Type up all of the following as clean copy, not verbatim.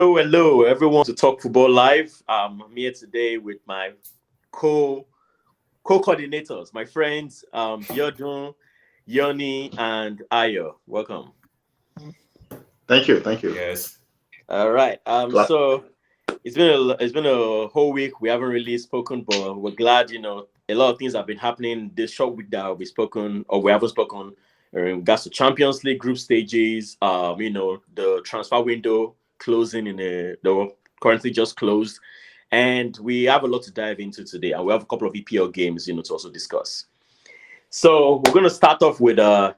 Hello, everyone to Talk Football Live. I'm here today with my co-coordinators, my friends, Biodun, Yoni, and Ayo. Welcome. Thank you. Thank you. Yes. All right. Glad. So it's been a whole week. We haven't really spoken, but we're glad. A lot of things have been happening this short week that we spoken or we haven't spoken in regards to Champions League group stages. The transfer window closing the currently just closed, and we have a lot to dive into today. And we have a couple of EPL games, to also discuss. So we're going to start off with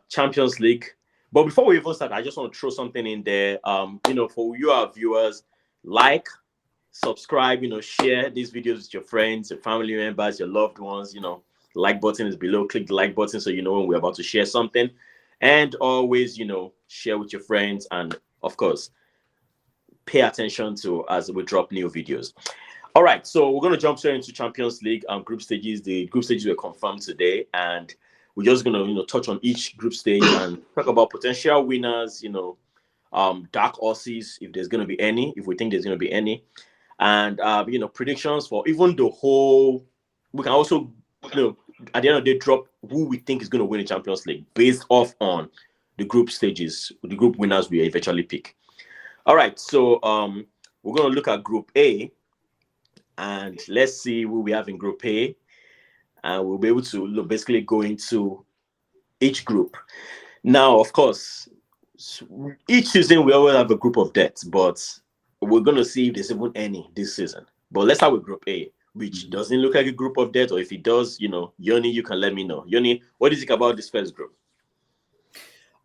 Champions League. But before we even start, I just want to throw something in there. For you, our viewers, like, subscribe, share these videos with your friends, your family members, your loved ones. Like button is below. Click the like button so you know when we're about to share something. And always, share with your friends. And of course, pay attention to as we drop new videos. All right, so we're going to jump straight into Champions League group stages. The group stages were confirmed today, and we're just going to touch on each group stage and talk about potential winners, dark horses, if there's going to be any, if we think there's going to be any, and predictions for even the whole. We can also, at the end of the day, drop who we think is going to win the Champions League based off on the group stages, the group winners we eventually pick. All right, so we're going to look at Group A, and let's see who we have in Group A, and we'll be able to basically go into each group. Now, of course, each season we always have a group of death, but we're going to see if there's even any this season. But let's start with Group A, which doesn't look like a group of death, or if it does, Yoni, you can let me know. Yoni, what do you think about this first group?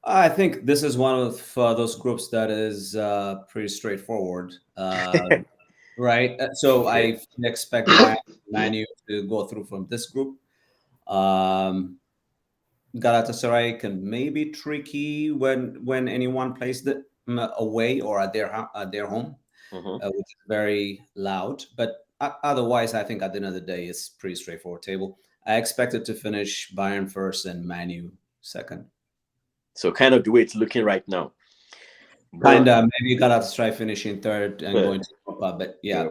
I think this is one of those groups that is pretty straightforward, right? So I expect Man Utd to go through from this group. Galatasaray can maybe tricky when anyone plays them away or at their home, which is very loud. But otherwise, I think at the end of the day, it's pretty straightforward table. I expect it to finish Bayern first and Man U second. So kind of the way it's looking right now. Kind of maybe Galatasaray finishing third and going to Europa, but yeah.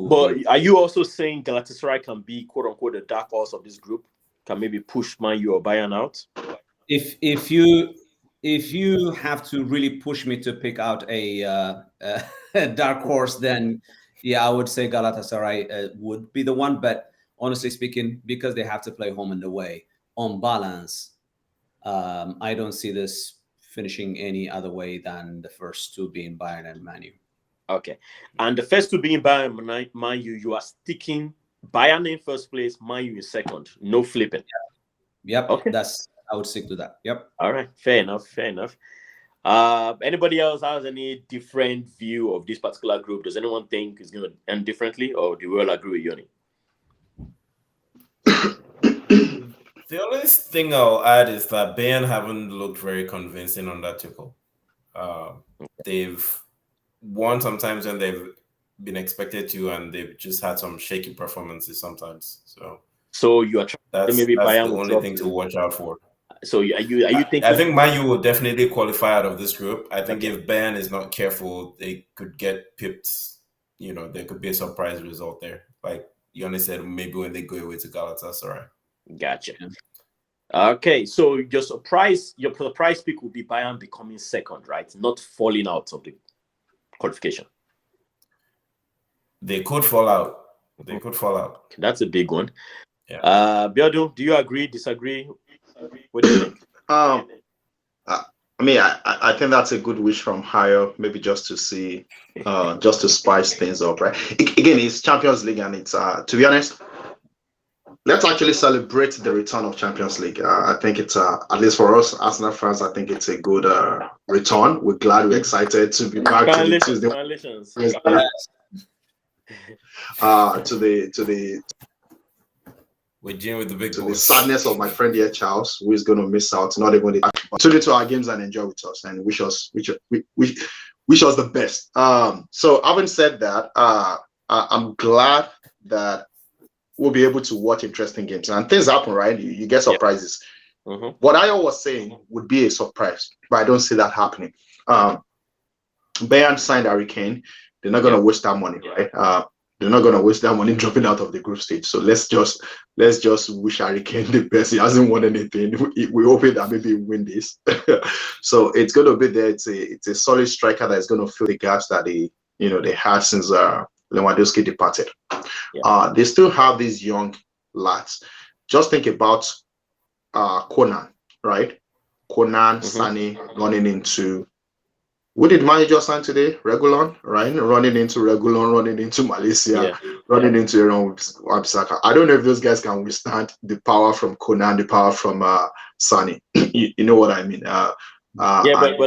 But are you also saying Galatasaray can be quote unquote the dark horse of this group? Can maybe push Man U or Bayern out? If you have to really push me to pick out a dark horse, then yeah, I would say Galatasaray would be the one. But honestly speaking, because they have to play home and away, on balance, I don't see this finishing any other way than the first two being Bayern and Man U. Okay. And the first two being Bayern and Man U, you are sticking Bayern in first place, Man U in second. No flipping. Yep. Okay. I would stick to that. Yep. All right. Fair enough. Anybody else has any different view of this particular group? Does anyone think it's going to end differently, or do we all agree with Yoni? The only thing I'll add is that Bayern haven't looked very convincing on that tickle. They've won sometimes when they've been expected to, and they've just had some shaky performances sometimes. So you are trying that's maybe Bayern the only thing to watch out for. So are you thinking? I think Man U will definitely qualify out of this group. I think if Bayern is not careful, they could get pipped. There could be a surprise result there. Like Yoni said, maybe when they go away to Galatasaray. Gotcha. Okay, so your surprise pick will be Bayern becoming second, right? Not falling out of the qualification. They could fall out. That's a big one. Yeah. Biodun, do you agree? Disagree? What do you think? I think that's a good wish from Hayo, maybe just to see, just to spice things up, right? Again, it's Champions League, and it's to be honest, let's actually celebrate the return of Champions League. I think it's at least for us Arsenal fans, I think it's a good return. We're glad, we're excited to be back to the Tuesday. To the with Jim with the big the sadness of my friend here, Charles, who is going to miss out. Not even tune into our games and enjoy with us, and wish us the best. So having said that, I'm glad that we'll be able to watch interesting games, and things happen, right? You get surprises. What I was saying would be a surprise, but I don't see that happening. Bayern signed Harry Kane. They're not going to waste that money, right? They're not going to waste that money dropping out of the group stage. So let's just wish Harry Kane the best. He hasn't won anything. We hope that maybe he win this. So it's going to be there. It's a solid striker that is going to fill the gaps that they had since Lewandowski departed. Yeah. They still have these young lads. Just think about Conan, right? Conan, Sane running into. What did manager sign today? Regulon, right? Running into Regulon, running into Malaysia, running into Aaron Wan-Bissaka. I don't know if those guys can withstand the power from Conan, the power from Sane. you know what I mean? But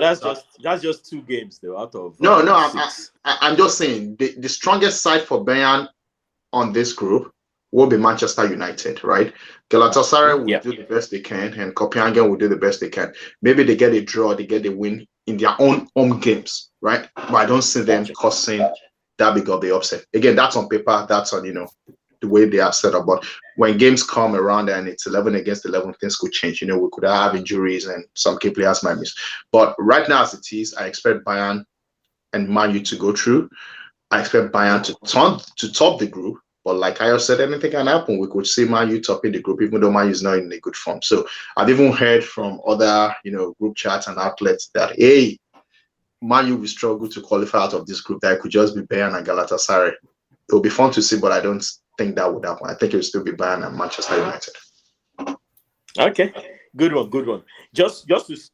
that's just 2 games though out of no. I'm 6. just saying the strongest side for Bayern on this group will be Manchester United, right? Galatasaray will do the best they can, and Copenhagen will do the best they can. Maybe they get a draw, they get a win in their own home games, right? But I don't see them causing that big of the upset. Again, that's on paper, that's on the way they are set up. But when games come around and it's 11 against 11, things could change. We could have injuries and some key players might miss. But right now, as it is, I expect Bayern and Man Utd to go through. I expect Bayern to top the group. But like I said, anything can happen. We could see Man Utd topping the group, even though Man Utd is not in a good form. So I've even heard from other, group chats and outlets that, hey, Man Utd will struggle to qualify out of this group. That it could just be Bayern and Galatasaray. It will be fun to see, but I don't think that would happen. I think it will still be Bayern and Manchester United. Okay, good one. Just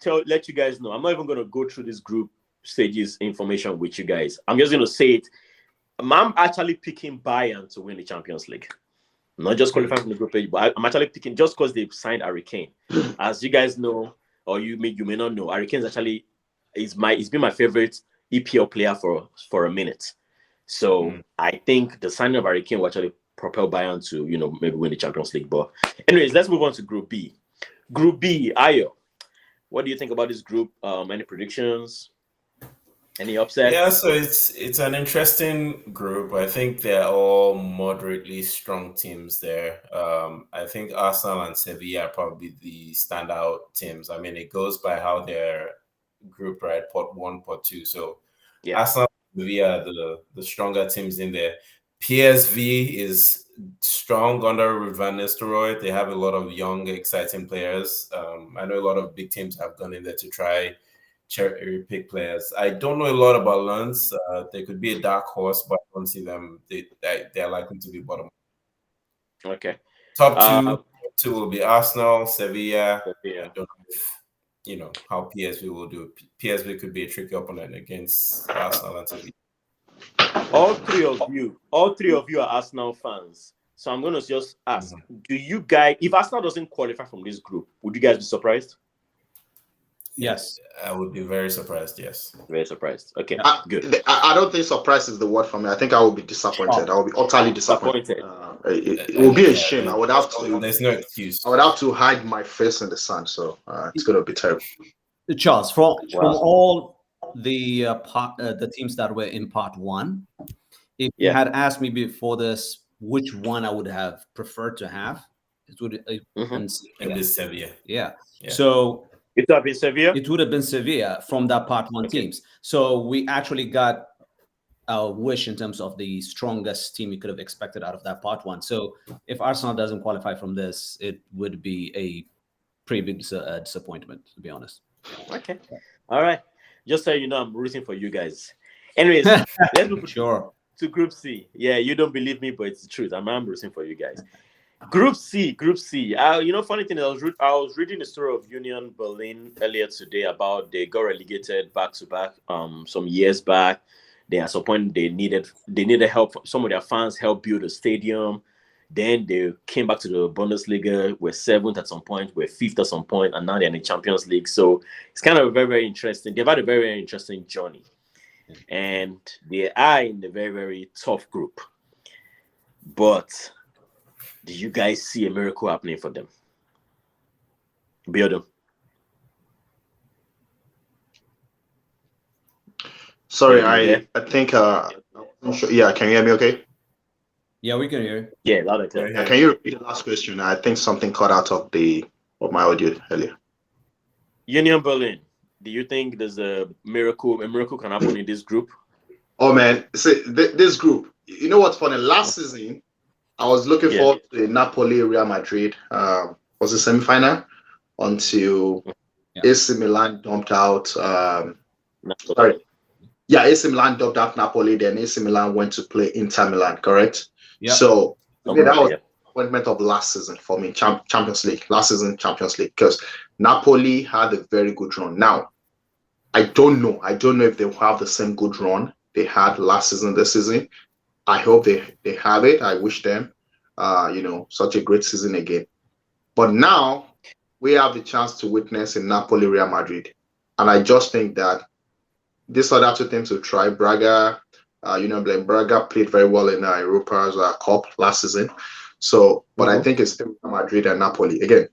to let you guys know, I'm not even going to go through this group stages information with you guys. I'm just going to say it. I'm actually picking Bayern to win the Champions League. Not just qualifying from the group stage, but I'm actually picking just because they've signed Harry Kane. As you guys know, or you may not know, Harry Kane actually he's been my favorite EPL player for a minute. So I think the signing of Harry Kane will actually propel Bayern to maybe win the Champions League. But anyways, let's move on to Group B. Group B, Ayo. What do you think about this group? Any predictions? Any upset? Yeah, so it's an interesting group. I think they're all moderately strong teams there. I think Arsenal and Sevilla are probably the standout teams. I mean, it goes by how they're grouped, right? Pot 1, pot 2. So Arsenal and Sevilla are the stronger teams in there. PSV is strong under Van Nistelrooy. They have a lot of young, exciting players. I know a lot of big teams have gone in there to try cherry pick players. I don't know a lot about Lens. They could be a dark horse, but I don't see them. They're likely to be bottom. Okay. Top two will be Arsenal, Sevilla. I don't know if, how PSV will do. PSV could be a tricky opponent against Arsenal and Sevilla. All three of you are Arsenal fans. So I'm going to just ask, do you guys, if Arsenal doesn't qualify from this group, would you guys be surprised? Yes. I would be very surprised, yes. Very surprised. Okay, good. I don't think surprise is the word for me. I think I will be disappointed. I will be utterly disappointed. It will be a shame. I would have to. There's no excuse. I would have to hide my face in the sun. So it's going to be terrible. Charles, from all the teams that were in part 1, if you had asked me before this which one I would have preferred to have, it would have been Sevilla. Yeah. So it would have been Sevilla? It would have been Sevilla from that part 1 teams. So we actually got our wish in terms of the strongest team we could have expected out of that part 1. So if Arsenal doesn't qualify from this, it would be a pretty big disappointment, to be honest. Okay. All right. Just so you know, I'm rooting for you guys. Anyways, let's move to Group C. Yeah, you don't believe me, but it's the truth. I'm rooting for you guys. Group C. Funny thing is, I was reading the story of Union Berlin earlier today about they got relegated back to back some years back. They at some point they needed help. Some of their fans helped build a stadium. Then they came back to the Bundesliga, were 7th at some point, were 5th at some point, and now they're in the Champions League. So it's kind of very, very interesting. They've had a very, very interesting journey. And they are in a very, very tough group. But do you guys see a miracle happening for them? Build. Sorry, I think I'm sure, can you hear me okay? Yeah, we can hear you. Yeah, loud and clear. Can you repeat the last question? I think something cut out of my audio earlier. Union Berlin. Do you think there's a miracle can happen in this group? Oh man, see this group. You know what's funny? Last season, I was looking forward to the Napoli Real Madrid. Was the semi-final until AC Milan dumped out. Sorry, yeah, AC Milan dumped out Napoli. Then AC Milan went to play Inter Milan. Correct. Yeah. So that was the appointment of last season for me. Champions League. Last season Champions League because Napoli had a very good run. Now I don't know. I don't know if they will have the same good run they had last season. This season, I hope they have it. I wish them, such a great season again. But now we have the chance to witness in Napoli, Real Madrid, and I just think that these other two teams will try. Braga, Braga played very well in Europa's Cup last season. So, but I think it's still Real Madrid and Napoli again.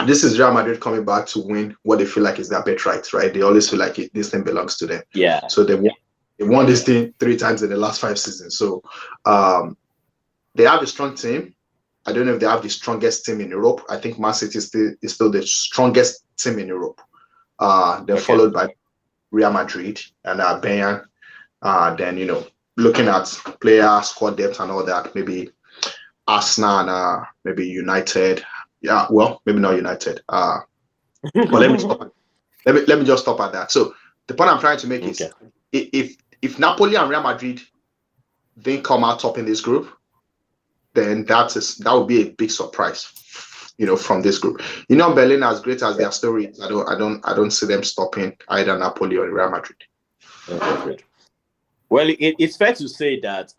This is Real Madrid coming back to win what they feel like is their birthright, right? They always feel like this thing belongs to them. Yeah. So they won this thing 3 times in the last 5 seasons. So they have a strong team. I don't know if they have the strongest team in Europe. I think Man City is still the strongest team in Europe. They're followed by Real Madrid and Bayern. Then, looking at player squad depth and all that, maybe Arsenal and maybe United. Yeah, well, maybe not United. But let me just stop at that. So the point I'm trying to make is if Napoli and Real Madrid didn't come out top in this group, then that would be a big surprise, from this group. Berlin, as great as their story is, I don't see them stopping either Napoli or Real Madrid. Okay. Well, it's fair to say that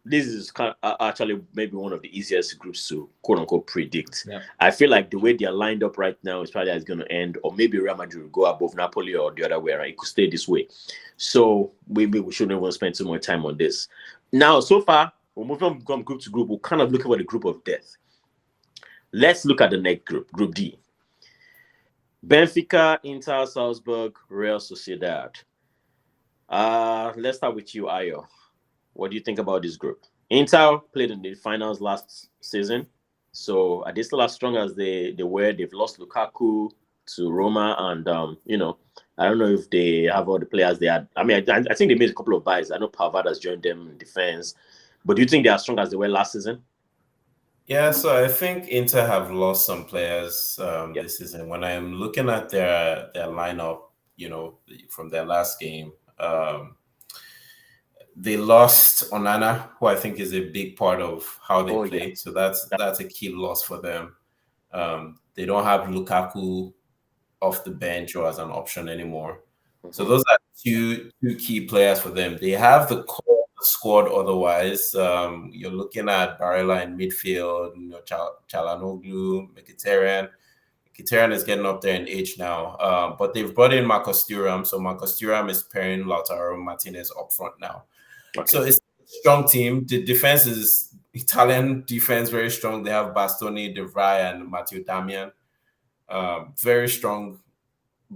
this is actually maybe one of the easiest groups to quote unquote predict. Yeah. I feel like the way they're lined up right now is probably going to end, or maybe Real Madrid will go above Napoli or the other way around. It could stay this way. So maybe we shouldn't even spend too much time on this. Now, so far, we're moving from group to group. We're kind of looking for the group of death. Let's look at the next group, Group D. Benfica, Inter, Salzburg, Real Sociedad. Let's start with you, Ayo. What do you think about this group? Inter played in the finals last season. So are they still as strong as they were? They've lost Lukaku to Roma, and I don't know if they have all the players they had. I mean, I think they made a couple of buys. I know Pavard has joined them in defense. But do you think they are as strong as they were last season? Yeah, so I think Inter have lost some players this season. When I'm looking at their lineup, from their last game, they lost Onana, who I think is a big part of how they play. Yeah. So that's a key loss for them. They don't have Lukaku off the bench or as an option anymore. Mm-hmm. So those are two key players for them. They have the core squad otherwise. You're looking at Barella in midfield, Çalhanoğlu, Mkhitaryan. Mkhitaryan is getting up there in age now, but they've brought in Marcus Thuram, so Marcus Thuram is pairing Lautaro Martinez up front now. Okay. So it's a strong team. The defense is Italian defense, very strong. They have Bastoni, De Vrij, and Matteo Damian. Very strong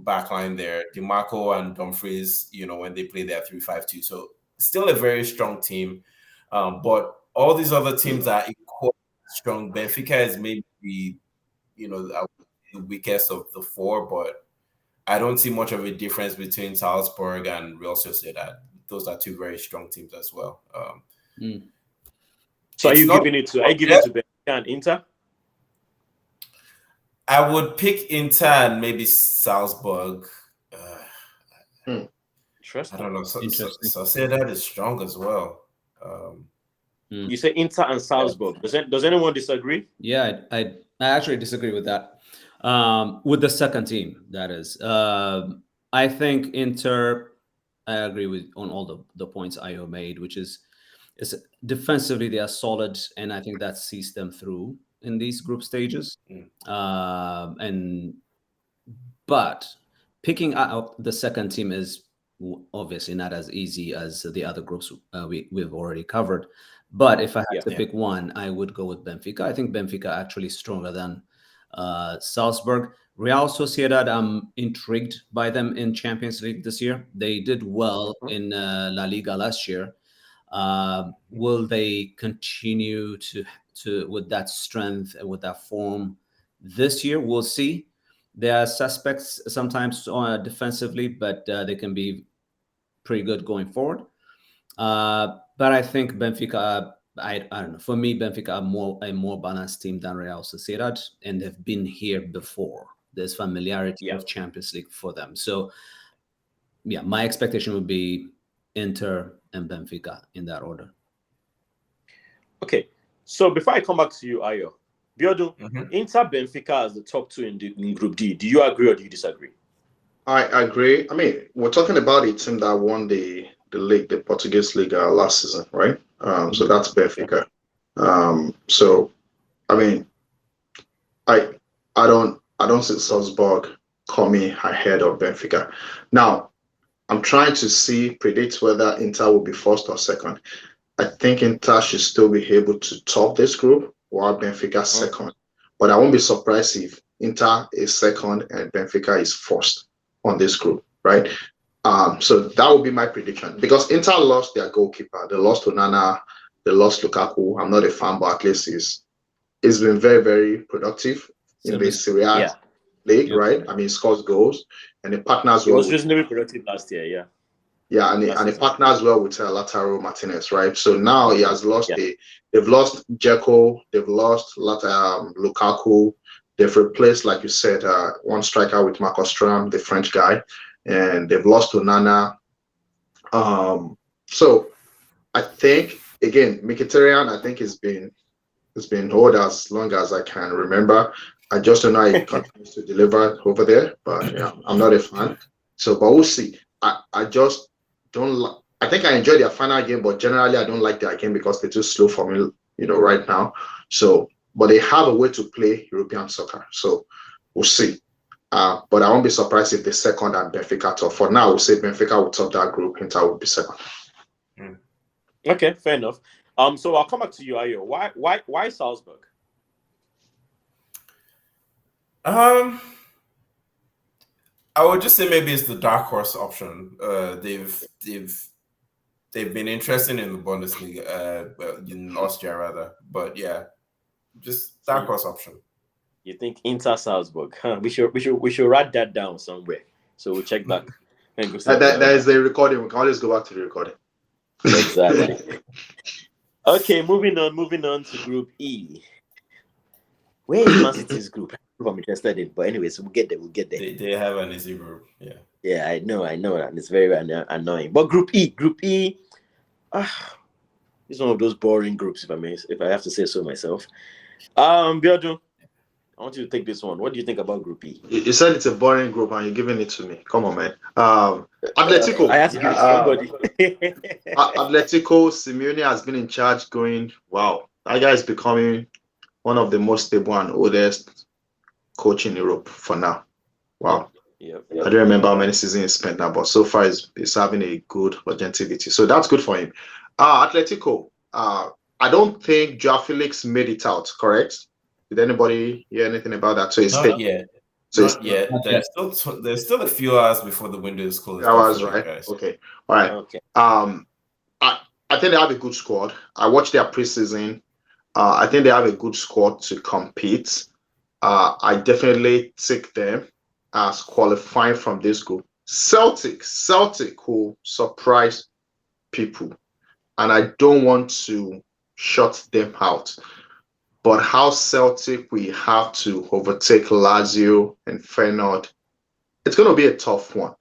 backline there. DiMarco and Dumfries, when they play their 3-5-2. So still a very strong team. But all these other teams are equally strong. Benfica is maybe the weakest of the 4, but I don't see much of a difference between Salzburg and Real Sociedad. Those are 2 very strong teams as well. So are you giving it to Benfica and Inter? I would pick Inter and maybe Salzburg. Interesting. I don't know. Sociedad is strong as well. You say Inter and Salzburg. Does anyone disagree? Yeah, I actually disagree with that. With the second team, that is. I think Inter, I agree on all the points Ayo made, which is defensively they are solid, and I think that sees them through in these group stages. But picking out the second team is obviously not as easy as the other groups we've already covered. But if I had to pick one, I would go with Benfica. I think Benfica actually stronger than Salzburg. Real Sociedad, I'm intrigued by them in Champions League this year. They did well in La Liga last year. Will they continue to with that strength and with that form this year? We'll see. There are suspects sometimes defensively, but they can be pretty good going forward. But I think Benfica. I don't know. For me, Benfica are a more balanced team than Real Sociedad, and they've been here before. There's familiarity of Champions League for them. So, yeah, my expectation would be Inter and Benfica in that order. Okay, so before I come back to you, Ayo, Biodu, Inter Benfica as the top two in Group D. Do you agree or do you disagree? I agree. I mean, we're talking about a team that won the league, the Portuguese league last season, right? So that's Benfica. So I mean, I don't see Salzburg coming ahead of Benfica. Now, I'm trying to predict whether Inter will be first or second. I think Inter should still be able to top this group while Benfica second. But I won't be surprised if Inter is second and Benfica is first on this group, right? So that would be my prediction. Because Inter lost their goalkeeper. They lost Onana, they lost Lukaku. I'm not a fan, but at least he's been very, very productive in the Serie A league, right? I mean, he scores goals and the partners well. He was reasonably productive last year, yeah. Yeah, and he partners well with Lautaro Martinez, right? So now he has lost they've lost Dzeko, they've lost Lukaku, they've replaced, like you said, one striker with Marcus Thuram, the French guy, and they've lost Onana. So I think again, Mkhitaryan, I think it's been hold as long as I can remember. I just don't know how he continues to deliver over there, but yeah, I'm not a fan. So, but we'll see. I just don't. I think I enjoyed their final game, but generally I don't like their game because they're too slow for me, right now. So, but they have a way to play European soccer. So, we'll see. But I won't be surprised if the second and Benfica top. For now, we'll say Benfica will top that group. Inter will be second. Okay, fair enough. So I'll come back to you, Ayo. Why Salzburg? I would just say maybe it's the dark horse option. They've been interested in the Bundesliga, in Austria rather, but yeah, just dark horse option. You think Inter Salzburg? Huh? We should write that down somewhere. So we'll check back. That is the recording. We can always go back to the recording. Exactly. Okay, moving on to Group E. Where is Man City's group? I'm interested in, but anyways, we'll get there. They have an easy group, yeah. Yeah, I know, and it's very annoying. But Group E, it's one of those boring groups, if I have to say so myself. Biodu, I want you to take this one. What do you think about Group E? You said it's a boring group, and you're giving it to me. Come on, man. Atletico. I asked somebody. Atletico. Simeone has been in charge. Wow, that guy is becoming one of the most stable and oldest coach in Europe for now. Wow. Yep. I don't remember how many seasons he spent now, but so far he's having a good longevity. So that's good for him. Atletico. I don't think Joao Felix made it out, correct? Did anybody hear anything about that? So he's not yet. There's still a few hours before the window is closed. Hours, right? Guys. Okay. All right. Okay. I think they have a good squad. I watched their preseason. I think they have a good squad to compete. I definitely take them as qualifying from this group. Celtic will surprise people, and I don't want to shut them out. But how Celtic we have to overtake Lazio and Feyenoord, it's going to be a tough one.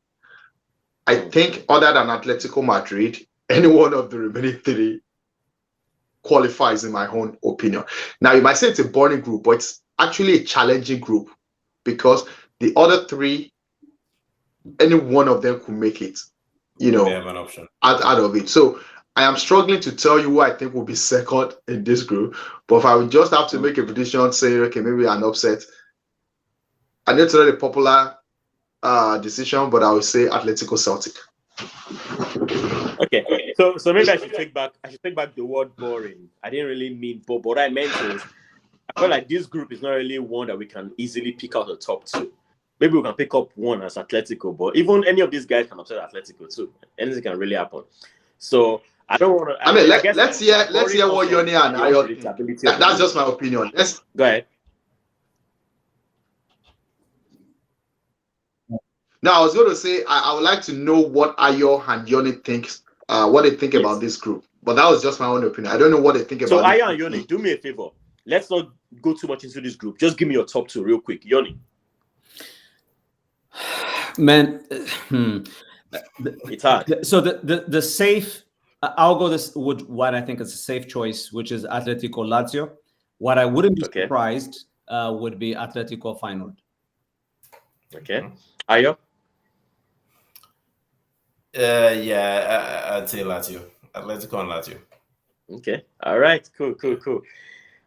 I think other than Atletico Madrid, any one of the remaining three qualifies in my own opinion. Now, you might say it's a boring group, but it's actually a challenging group because the other three, any one of them could make it, they have an option out of it. So I am struggling to tell you who I think will be second in this group, but if I would just have to make a prediction saying, okay, maybe an upset, I know it's not a popular decision, but I would say Atletico Celtic. Okay, so maybe I should take back the word boring. I didn't really mean, but what I meant is, I feel like this group is not really one that we can easily pick out the top two. Maybe we can pick up one as Atletico, but even any of these guys can upset Atletico too. Anything can really happen. So I don't want to. I mean, let's hear what Yoni and Ayo think. That's just my opinion. Let's go ahead. Now, I was going to say I would like to know what Ayo and Yoni think what they think about this group. But that was just my own opinion. I don't know what they think about. So Aya and Yoni, do me a favor. Let's not go too much into this group. Just give me your top two real quick. Yoni. Man, It's hard. So the safe, I'll go this with what I think is a safe choice, which is Atletico Lazio. What I wouldn't be surprised would be Atletico Feyenoord. Okay. Ayo? I'd say Lazio. Atletico and Lazio. Okay. All right. Cool.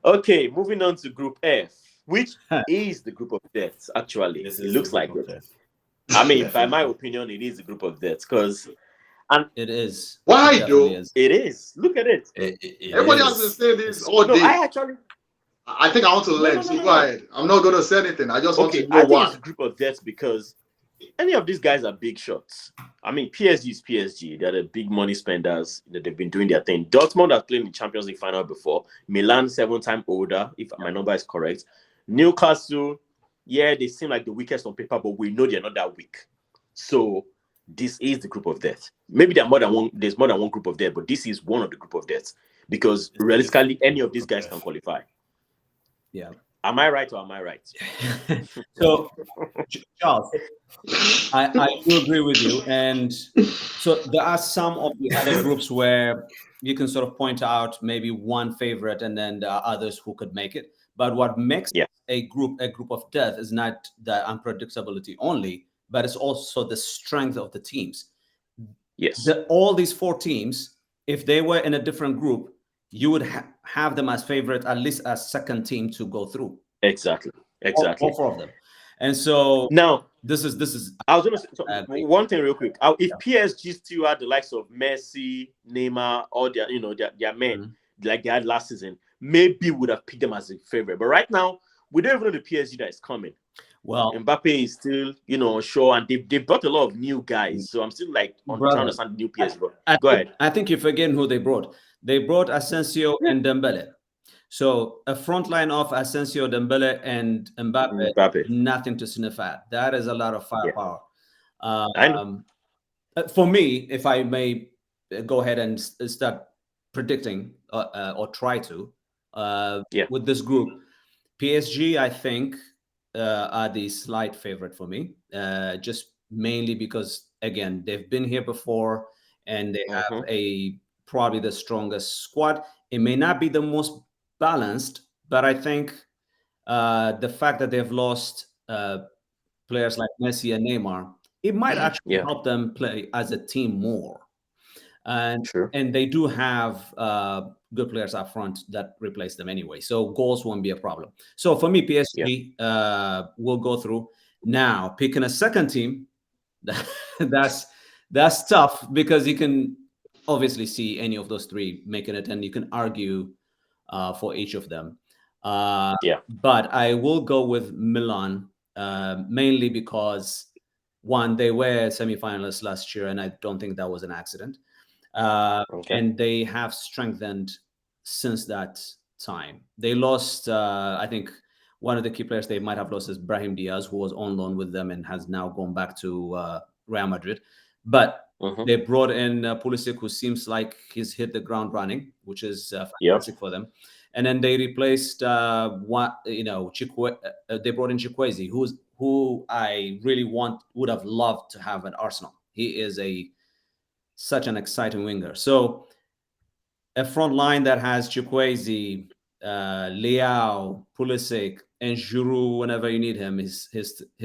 Okay, moving on to Group F, which is the group of death, actually. It looks like it. I mean, by my opinion, it is a group of death because... And it is. Why, though? It is. Look at it. Everybody has to say this all day. I think I want to learn. So go ahead. I'm not going to say anything. I just want to know why. It's a group of death because any of these guys are big shots. I mean, PSG is PSG. They're the big money spenders. They've been doing their thing. Dortmund has played in the Champions League final before. Milan, 7-time older, if my number is correct. Newcastle, they seem like the weakest on paper, but we know they're not that weak. So this is the group of death. Maybe there's more than one group of death, but this is one of the group of deaths because realistically, any of these guys can qualify. Yeah. Am I right or am I right? So, Charles, I do agree with you. And so there are some of the other groups where you can sort of point out maybe one favorite and then there are others who could make it. But what makes a group of death is not the unpredictability only, but it's also the strength of the teams. Yes. All these four teams, if they were in a different group, you would have them as favorite, at least as second team to go through. Exactly. All four of them. And so now this is. I was going to say one thing real quick. If PSG still had the likes of Messi, Neymar, all their men like they had last season, maybe would have picked them as a favorite. But right now, we don't even know the PSG that is coming. Well, Mbappe is still, sure, and they've brought a lot of new guys. So I'm still like trying to understand the new PSG. Go ahead. I think you're forgetting who they brought. They brought Asensio and Dembele. So a front line of Asensio, Dembele, and Mbappe, nothing to sniff at. That is a lot of firepower. I know. For me, if I may go ahead and start predicting or try to, with this group, PSG, I think, are the slight favorite for me, just mainly because, again, they've been here before and they have probably the strongest squad. It may not be the most balanced, but I think the fact that they've lost players like Messi and Neymar, it might actually help them play as a team more. And they do have good players up front that replace them anyway. So goals won't be a problem. So for me, PSG will go through. Now, picking a second team, that's tough because you can obviously see any of those three making it, and you can argue for each of them. But I will go with Milan, mainly because, one, they were semi-finalists last year, and I don't think that was an accident. And they have strengthened since that time. They lost, I think, one of the key players they might have lost is Brahim Diaz, who was on loan with them and has now gone back to Real Madrid. But they brought in Pulisic, who seems like he's hit the ground running, which is fantastic for them. And then they replaced they brought in Chukwueze, who I really would have loved to have at Arsenal. He is such an exciting winger. So a front line that has Chukwueze, Leao, Pulisic, and Giroud whenever you need him, he's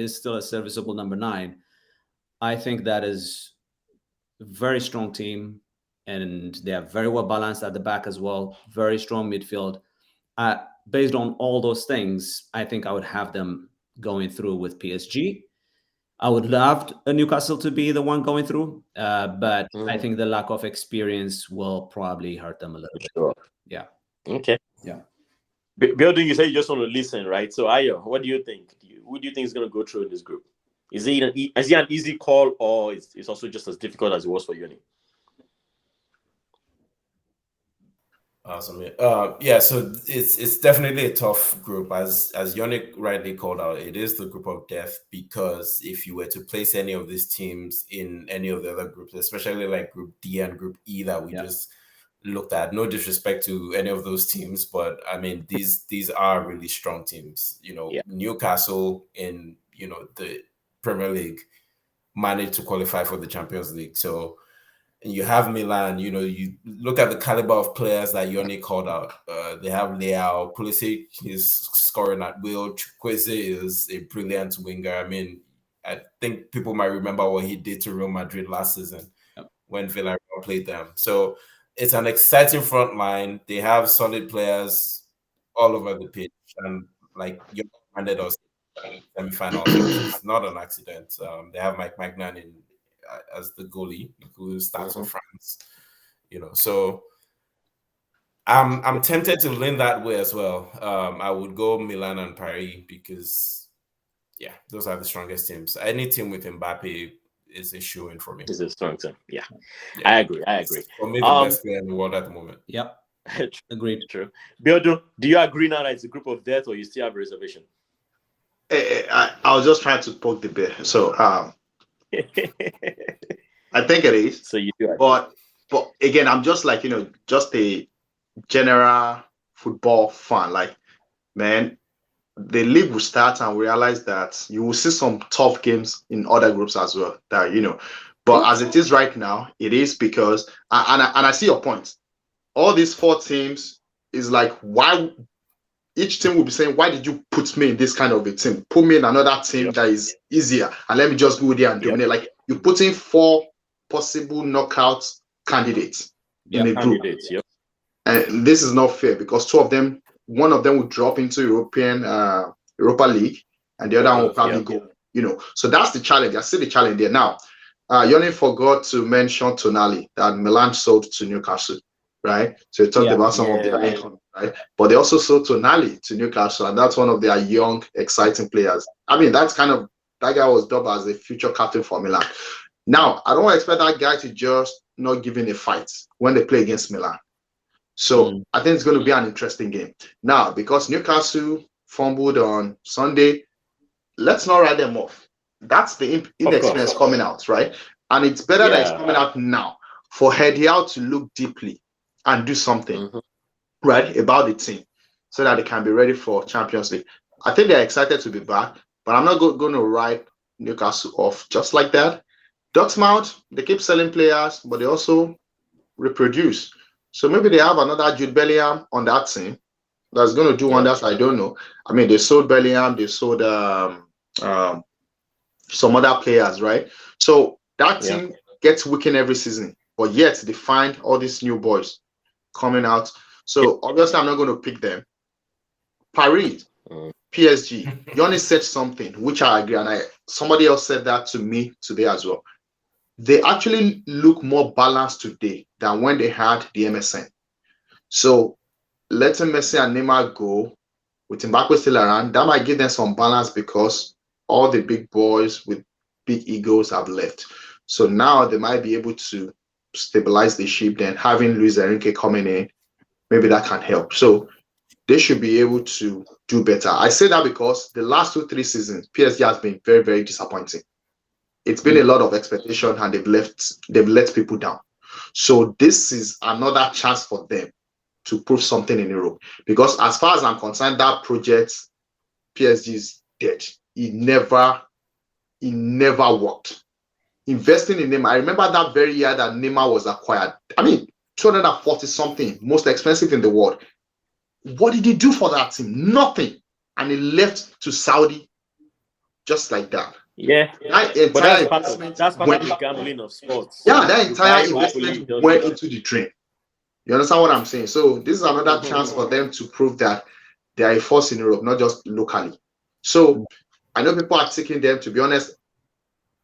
still a serviceable number 9. I think that is a very strong team, and they are very well balanced at the back as well. Very strong midfield. Based on all those things, I think I would have them going through with PSG. I would love a Newcastle to be the one going through, but I think the lack of experience will probably hurt them a little bit. Sure. Yeah. Okay. Yeah. Building, you say you just want to listen, right? So, Ayo, what do you think? Who do you think is going to go through in this group? Is it an easy call, or it's also just as difficult as it was for Uni? Awesome. Yeah, so it's definitely a tough group, as Yannick rightly called out. It is the group of death, because if you were to place any of these teams in any of the other groups, especially like Group D and Group E that we just looked at, no disrespect to any of those teams, but I mean these are really strong teams. Newcastle in the Premier League managed to qualify for the Champions League, so. And you have Milan, you look at the caliber of players that Yoni called out. They have Leao, Pulisic is scoring at will. Chukwueze is a brilliant winger. I mean, I think people might remember what he did to Real Madrid last season when Villarreal played them. So it's an exciting front line. They have solid players all over the pitch. And like you reminded us, semi-finals, it's not an accident. They have Mike Magnan as the goalie who starts for France, so I'm tempted to lean that way as well. I would go Milan and Paris because those are the strongest teams. Any team with Mbappe is a shoe-in for me. It's a strong team. Yeah. I agree. For me, the best player in the world at the moment. Yep. Agreed. True. Biodo, do you agree now that it's a group of death, or you still have a reservation? I was just trying to poke the bear. So I think it is. So you do. But again, I'm just like, just a general football fan. Like, man, the league will start and we realize that you will see some tough games in other groups as well. But as it is right now, it is because, and I see your point. All these 4 teams is like, why? Each team will be saying, why did you put me in this kind of a team? Put me in another team that is easier, and let me just go there and dominate. Like, you put in 4 possible knockout candidates in a group. And this is not fair because one of them will drop into Europa League, and the other one will probably go. So that's the challenge. I see the challenge there. Now, Yoni forgot to mention Tonali that Milan sold to Newcastle, right? So you talked about some of their income, right? But they also sold Tonali to Newcastle, and that's one of their young, exciting players. I mean, that guy was dubbed as a future captain for Milan. Now, I don't expect that guy to just not give in a fight when they play against Milan. So I think it's going to be an interesting game. Now, because Newcastle fumbled on Sunday, let's not write them off. That's the inexperience coming out, right? And it's better that it's coming out now for Hediao to look deeply and do something, right, about the team so that they can be ready for Champions League. I think they're excited to be back, but I'm not going to write Newcastle off just like that. Dortmund, they keep selling players, but they also reproduce. So maybe they have another Jude Bellingham on that team that's going to do wonders. I don't know. I mean, they sold Bellingham, they sold some other players, right? So that team gets weakened every season, but yet they find all these new boys coming out. So obviously, I'm not going to pick them. Paris, PSG. Yoni said something which I agree, and somebody else said that to me today as well. They actually look more balanced today than when they had the MSN. So letting Messi and Neymar go with Mbappe still around, that might give them some balance because all the big boys with big egos have left. So now they might be able to stabilize the ship. Then having Luis Enrique coming in, maybe that can help. So they should be able to do better. I say that because the last 2-3 seasons, PSG has been very, very disappointing. It's been a lot of expectation and they've let people down. So this is another chance for them to prove something in Europe. Because as far as I'm concerned, that project, PSG is dead. It never worked. Investing in Neymar, I remember that very year that Neymar was acquired. I mean, 240 something, most expensive in the world. What did he do for that team? Nothing. And he left to Saudi just like that. Yeah, but that's part of the gambling of sports. Yeah, that entire investment went into the drain. You understand what I'm saying? So this is another chance for them to prove that they are a force in Europe, not just locally. So I know people are taking them. To be honest,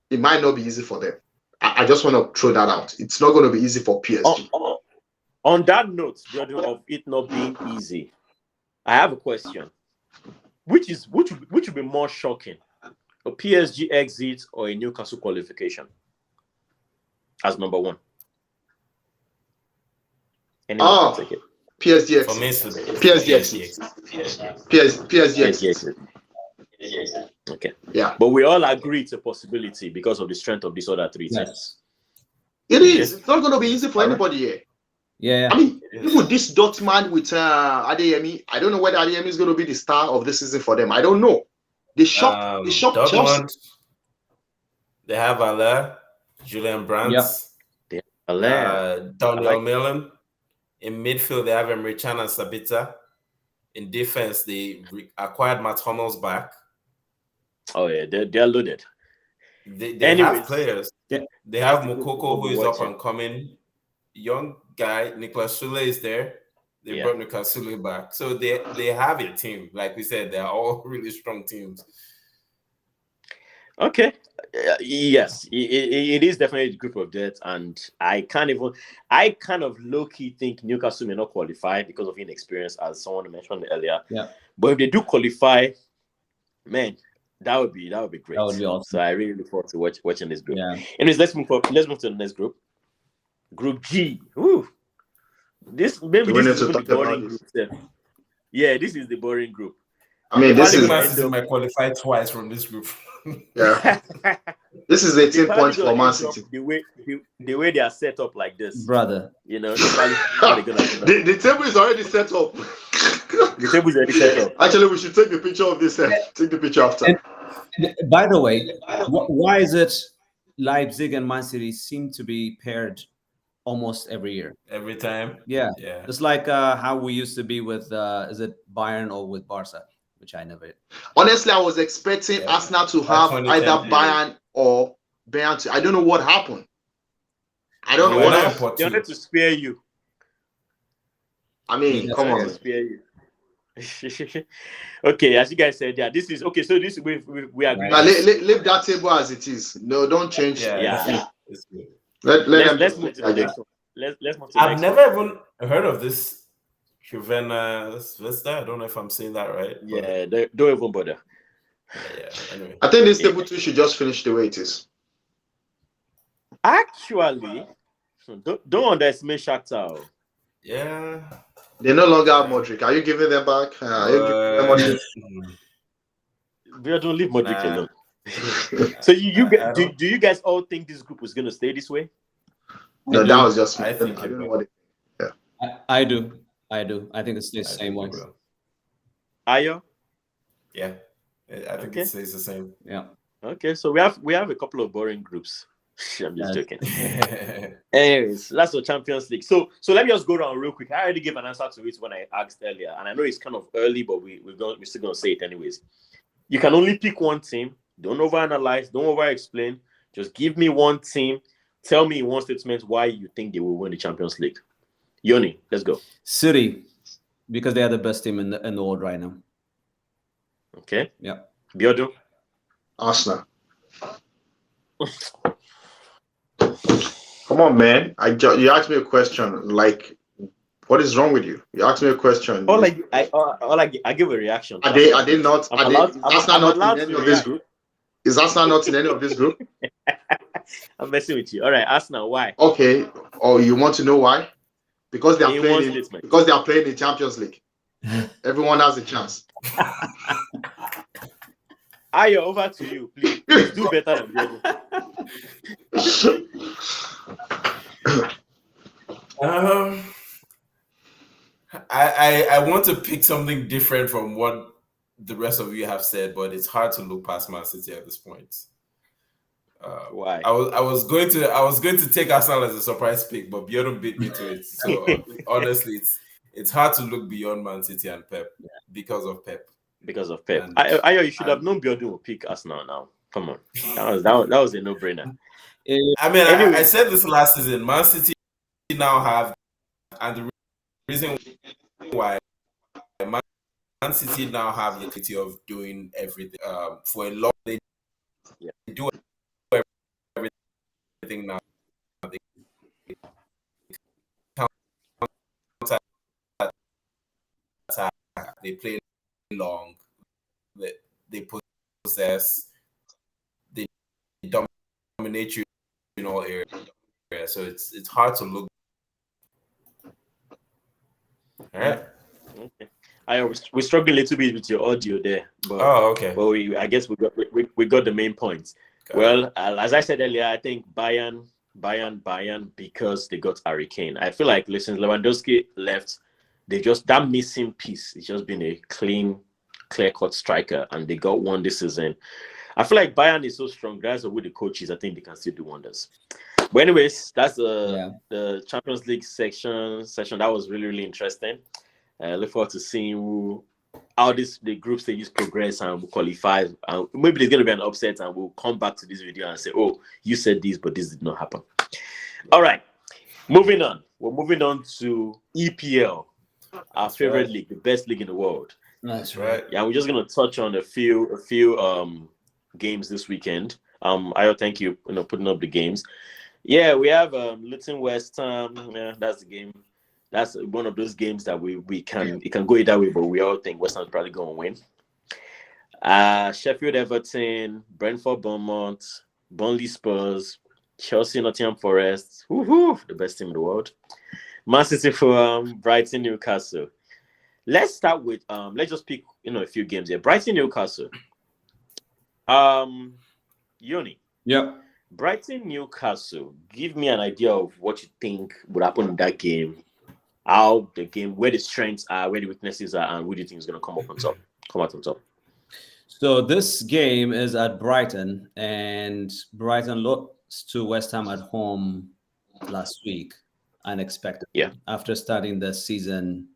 it might not be easy for them. I just want to throw that out. It's not going to be easy for PSG. On that note, brother, of it not being easy, I have a question. Which would be more shocking? A PSG exit or a Newcastle qualification as number one? Anyone can take it. PSG For me, exit. it's PSG exit. PSG exit. Okay. Yeah. But we all agree it's a possibility because of the strength of these other three teams. It is. It's not going to be easy for anybody here. Yeah. I mean, with this Dortmund with Adeyemi, I don't know whether Adeyemi is going to be the star of the season for them. I don't know. They shocked Dortmund. They have Alain, Julian Brandt, Daniel Millen. In midfield, they have Emre Can and Sabitzer. In defense, they acquired Matt Hummels back. Oh yeah, they're loaded. They have players. Yeah. They have Mokoko, who is up and coming. Young guy, Nicolas Sule is there. They brought Nicolas Sule back. So they have a team. Like we said, they're all really strong teams. Okay. Yes, it is definitely a group of death, and I kind of low-key think Newcastle may not qualify because of inexperience, as someone mentioned earlier. Yeah. But if they do qualify, man, that would be great. That would be awesome. So I really look forward to watching this group. Yeah. Anyways, let's move to the next group. Group G. Ooh. This is the boring group. Yeah, this is the boring group. I mean, this is Man City might qualify twice from this group. Yeah. This is 18 points for Man City. The way they are set up like this, brother. You know, the table is already set up. The table is already set up. Actually, we should take the picture of this. Take the picture after. And by the way, why is it Leipzig and Man City seem to be paired almost every year? Every time? Yeah. It's like how we used to be with, is it Bayern or with Barca? Which I never did. Honestly, I was expecting Arsenal to have either Bayern or Bayern. I don't know what happened. I don't know what happened. They wanted to spare you. I mean, come on. Spare you. Okay, as you guys said, this is okay. So this we agree. Now, leave that table as it is. No, don't change. Yeah. Let's move to the next one. Let's move to the I've next never even heard of this. Vista. I don't know if I'm saying that right. Yeah, don't even bother. Yeah, anyway. I think this table 2 should just finish the way it is. Actually, don't underestimate Shakhtar. Yeah. They no longer have Modric. Are you giving them back? We don't leave Modric alone. So do you guys all think this group was going to stay this way? No, that was just. I think I don't know what. I do. I think it's the same way. Ayo? Yeah, I think it stays the same. Yeah. Okay, so we have a couple of boring groups. I'm just joking. Anyways, that's the Champions League. So let me just go around real quick. I already gave an answer to it when I asked earlier, and I know it's kind of early, but we're still gonna say it anyways. You can only pick one team. Don't overanalyze. Don't over-explain. Just give me one team. Tell me in one statement why you think they will win the Champions League. Yoni, let's go. City, because they are the best team in the world right now. Okay. Yeah. Biodo? Arsenal. Come on, man. You asked me a question. Like, what is wrong with you? You asked me a question. I give a reaction. Are they not? Is Arsenal not in any of this group? Is Arsenal not in any of this group? I'm messing with you. All right, Arsenal. Why? Okay. Oh, you want to know why? Because they are playing in Champions League. Everyone has a chance. Ayo, over to you, please. Please do better than the other. I want to pick something different from what the rest of you have said, but it's hard to look past Man City at this point. Why? I was going to take Arsenal as a surprise pick, but Bjorn beat me to it. So honestly, it's hard to look beyond Man City and Pep because of Pep. Because of Pep. Ayo, you should have known Bjorn would pick Arsenal now. Come on, that was a no-brainer. I mean, anyway. I said this last season. Man City now have, and the reason why Man City now have the ability of doing everything. For a long, they do everything now. They play long. They possess. They dominate you in all areas. So it's hard to look. All right. Okay. We struggled a little bit with your audio there, but Okay. but I guess we got the main points. Well, as I said earlier, I think Bayern, because they got Harry Kane. I feel like, listen, Lewandowski left. They just, that missing piece. It's just been a clear-cut striker, and they got one this season. I feel like Bayern is so strong. Guys, with the coaches, I think they can still do wonders. But anyways, that's the Champions League session. That was really, really interesting. Look forward to seeing how the group stages progress and we'll qualify. Maybe there's going to be an upset, and we'll come back to this video and say, oh, you said this, but this did not happen. All right, moving on. We're moving on to EPL, our favorite league, the best league in the world. That's right. Yeah, we're just going to touch on a few games this weekend. Ayo, thank you, putting up the games. Yeah, we have Luton West Ham. Yeah, that's the game. That's one of those games that it can go either way, but we all think West Ham's probably going to win. Sheffield Everton, Brentford Bournemouth, Burnley Spurs, Chelsea Nottingham Forest, the best team in the world. Man City Fulham, Brighton Newcastle. Let's start with let's just pick a few games here. Brighton Newcastle. Yoni. Yep. Brighton Newcastle. Give me an idea of what you think would happen in that game. How the game, where the strengths are, where the weaknesses are, and who do you think is going to come out on top? So this game is at Brighton, and Brighton lost to West Ham at home last week, unexpectedly. Yeah. After starting the season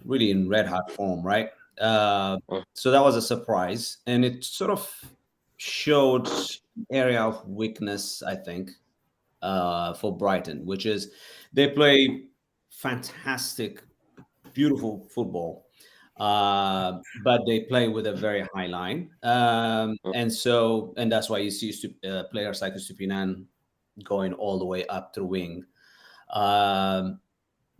really in red hot form, right? So that was a surprise, and it sort of showed an area of weakness, I think, for Brighton, which is they play fantastic, beautiful football, but they play with a very high line, and that's why you see players like Stupinan going all the way up to wing.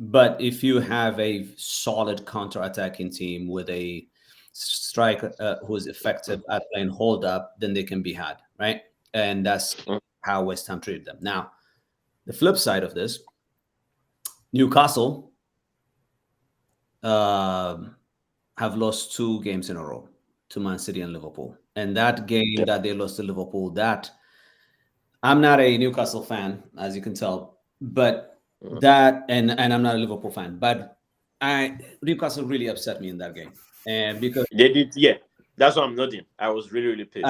But if you have a solid counter-attacking team with a striker who is effective at playing hold up, then they can be had, right? And that's how West Ham treated them. Now, the flip side of this, Newcastle have lost 2 games in a row to Man City and Liverpool. And that game that they lost to Liverpool, that I'm not a Newcastle fan, as you can tell, but that, and I'm not a Liverpool fan, but Newcastle really upset me in that game. And because they did, yeah. That's what I'm noting. I was really, really pissed.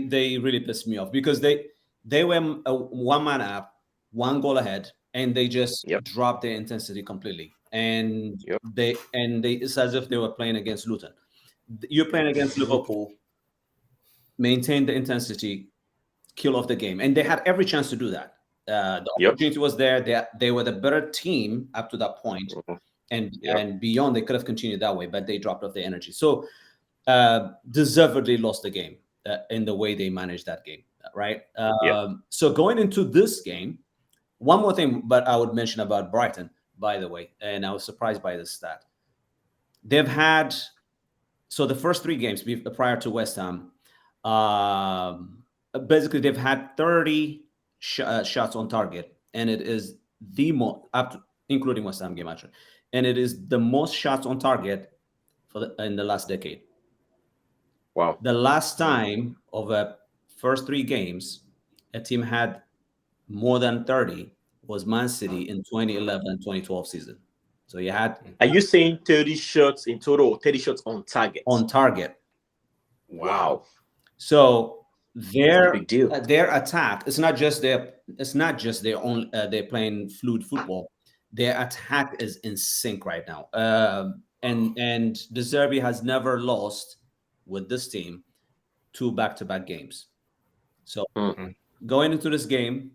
They really pissed me off because they were one man up, 1 goal ahead, and they just dropped their intensity completely. And they it's as if they were playing against Luton. You're playing against Liverpool, maintain the intensity, kill off the game, and they had every chance to do that. The opportunity was there. They were the better team up to that point, and beyond. They could have continued that way, but they dropped off their energy. So deservedly lost the game in the way they managed that game, right? So going into this game, one more thing, but I would mention about Brighton, by the way, and I was surprised by this stat. They've had, so the first 3 games prior to West Ham, basically they've had 30 shots on target, and it is the most, including West Ham game actually, and it is the most shots on target in the last decade. Wow. The last time of the first 3 games a team had more than 30 was Man City in 2011-2012 season. So you had. Are you saying 30 shots in total or 30 shots on target? On target. Wow. So their big deal. Their attack, it's not just their own they're playing fluid football. Their attack is in sync right now. And De Zerbi has never lost with this team 2 back-to-back games. So going into this game,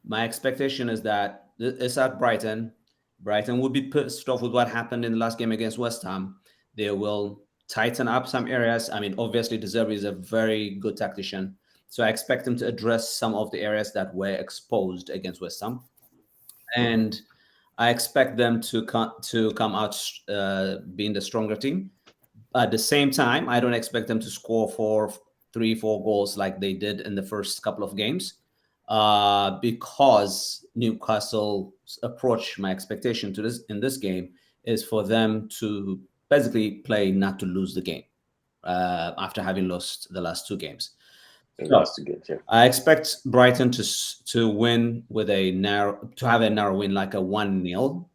my expectation is that it's at Brighton. Brighton will be pissed off with what happened in the last game against West Ham. They will tighten up some areas. I mean, obviously, De Zerbi is a very good tactician. So I expect him to address some of the areas that were exposed against West Ham. And I expect them to come out being the stronger team. At the same time, I don't expect them to score 3-4 goals like they did in the first couple of games. Because Newcastle's approach, my expectation in this game is for them to basically play not to lose the game after having lost the last 2 games. Last 2 games, yeah. I expect Brighton to win with a narrow win, like a 1-0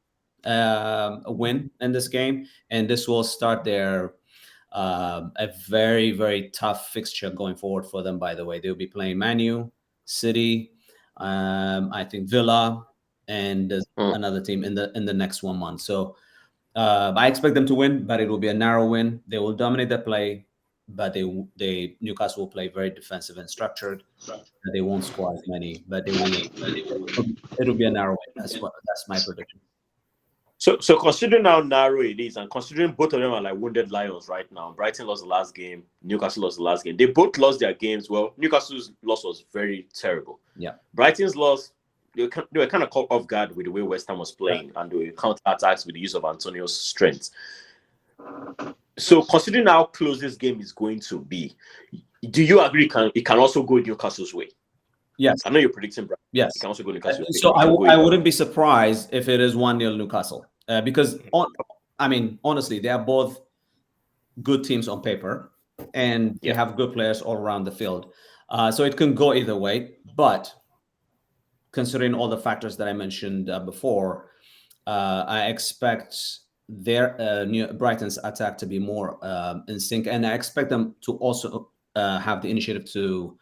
win in this game, and this will start their a very, very tough fixture going forward for them. By the way, they'll be playing Man Utd, City, I think Villa, and there's another team in the next 1 month. So I expect them to win, but it will be a narrow win. They will dominate the play, but Newcastle will play very defensive and structured. They won't score as many, but it'll be a narrow win. That's my prediction. So considering how narrow it is, and considering both of them are like wounded lions right now, Brighton lost the last game, Newcastle lost the last game. They both lost their games. Well, Newcastle's loss was very terrible. Yeah. Brighton's loss, they were kind of caught off guard with the way West Ham was playing, and they were counter-attacks with the use of Antonio's strength. So considering how close this game is going to be, do you agree it can also go Newcastle's way? Yes. I know you're predicting Brighton. Yes. It can also go Newcastle's way. So I wouldn't be surprised if it is 1-0 Newcastle. Because, honestly, they are both good teams on paper, and they have good players all around the field. So it can go either way. But considering all the factors that I mentioned before, I expect Brighton's attack to be more in sync, and I expect them to also have the initiative to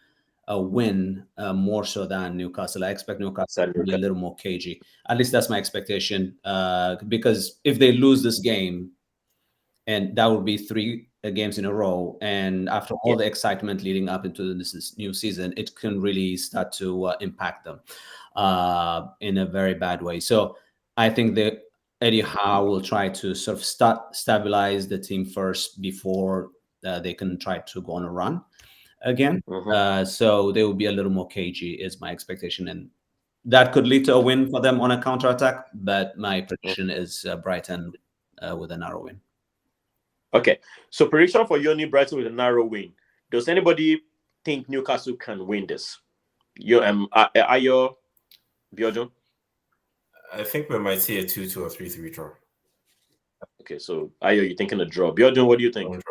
win more so than Newcastle. I expect Newcastle to be a little more cagey. At least that's my expectation. Because if they lose this game, and that would be 3 games in a row, and after all the excitement leading up into this new season, it can really start to impact them in a very bad way. So I think that Eddie Howe will try to sort of stabilize the team first before they can try to go on a run again. So they will be a little more cagey is my expectation, and that could lead to a win for them on a counter-attack, but my prediction is Brighton with a narrow win. Okay, so prediction for Yoni, Brighton with a narrow win. Does anybody think Newcastle can win this? Ayo, Biodun? I think we might see a 2-2 or 3-3 draw. Okay, so Ayo, you're thinking a draw. Biodun, what do you think?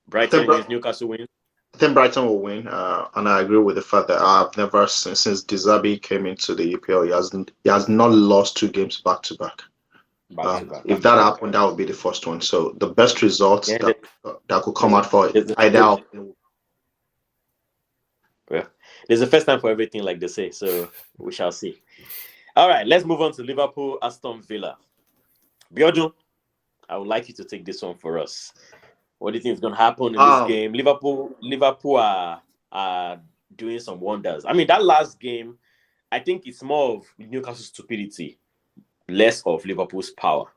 Brighton wins, Newcastle wins? I think Brighton will win, and I agree with the fact that I've never since Dizabi came into the EPL, he has not lost 2 games back to back. If that happened, that would be the first one. So the best results that could come out for either. Yeah, there's a first time for everything, like they say. So we shall see. All right, let's move on to Liverpool, Aston Villa. Biodun, I would like you to take this one for us. What do you think is going to happen in this game? Liverpool are doing some wonders. I mean, that last game, I think it's more of Newcastle's stupidity, less of Liverpool's power.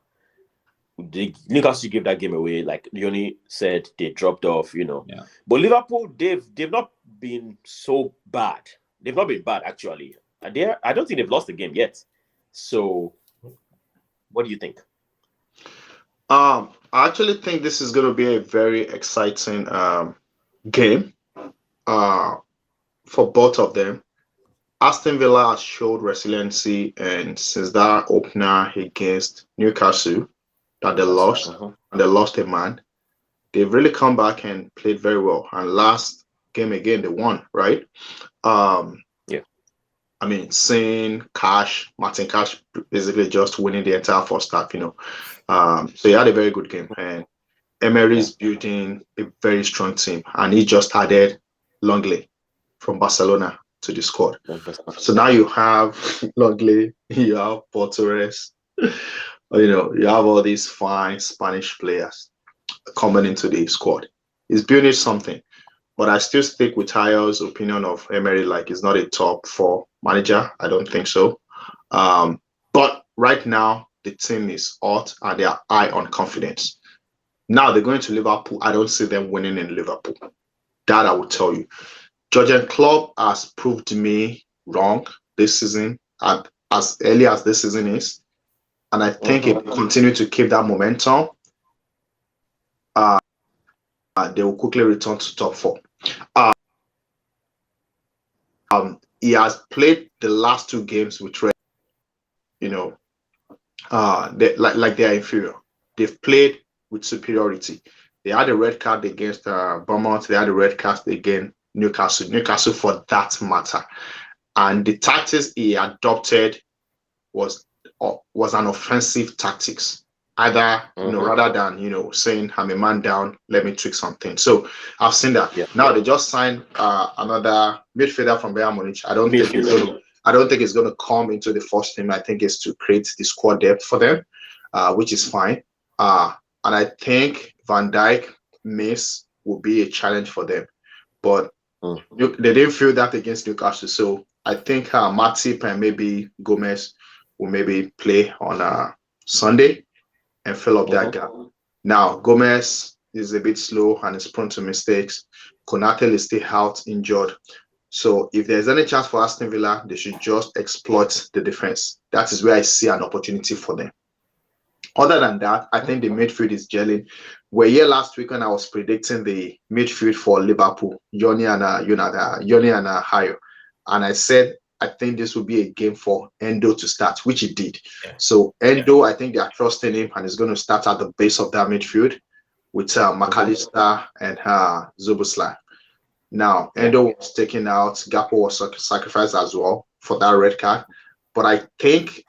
Newcastle gave that game away, like Yoni said, they dropped off, Yeah. But Liverpool, they've not been so bad. They've not been bad, actually. I don't think they've lost the game yet. So, what do you think? I actually think this is going to be a very exciting game for both of them. Aston Villa has showed resiliency, and since that opener against Newcastle that they lost, and they lost a man, they've really come back and played very well. And last game again, they won, right? I mean, seeing Martin Cash basically just winning the entire first half, So he had a very good game. And Emery's building a very strong team. And he just added Longley from Barcelona to the squad. So now you have Longley, you have Portores, you have all these fine Spanish players coming into the squad. He's building something. But I still stick with Tayo's opinion of Emery, like he's not a top 4 manager. I don't think so. But right now, the team is hot and they are high on confidence. Now they're going to Liverpool. I don't see them winning in Liverpool. That I will tell you. Jurgen Klopp has proved me wrong this season, as early as this season is. And I think if they continue to keep that momentum, they will quickly return to top 4. He has played the last 2 games with Red, they are inferior. they've played with superiority. They had a red card against Bournemouth. They had a red card against Newcastle for that matter. And the tactics he adopted was an offensive tactics. Either, rather than, saying I'm a man down, let me tweak something. So I've seen that. Yeah. Now they just signed another midfielder from Bayern Munich. I don't think it's going to come into the first team. I think it's to create the squad depth for them, which is fine. And I think Van Dijk miss will be a challenge for them. But they didn't feel that against Newcastle. So I think Matip and maybe Gomez will maybe play on Sunday and fill up that gap. Now, Gomez is a bit slow and is prone to mistakes. Konate is still out injured. So if there's any chance for Aston Villa, they should just exploit the defense. That is where I see an opportunity for them. Other than that, I think the midfield is gelling. We're here last week when I was predicting the midfield for Liverpool, Yoni and Hayo. And I said, I think this will be a game for Endo to start, which he did. Yeah. So Endo, I think they are trusting him and he's going to start at the base of that midfield with McAllister and Szoboszlai. Now, Endo was taken out. Gakpo was sacrificed as well for that red card. But I think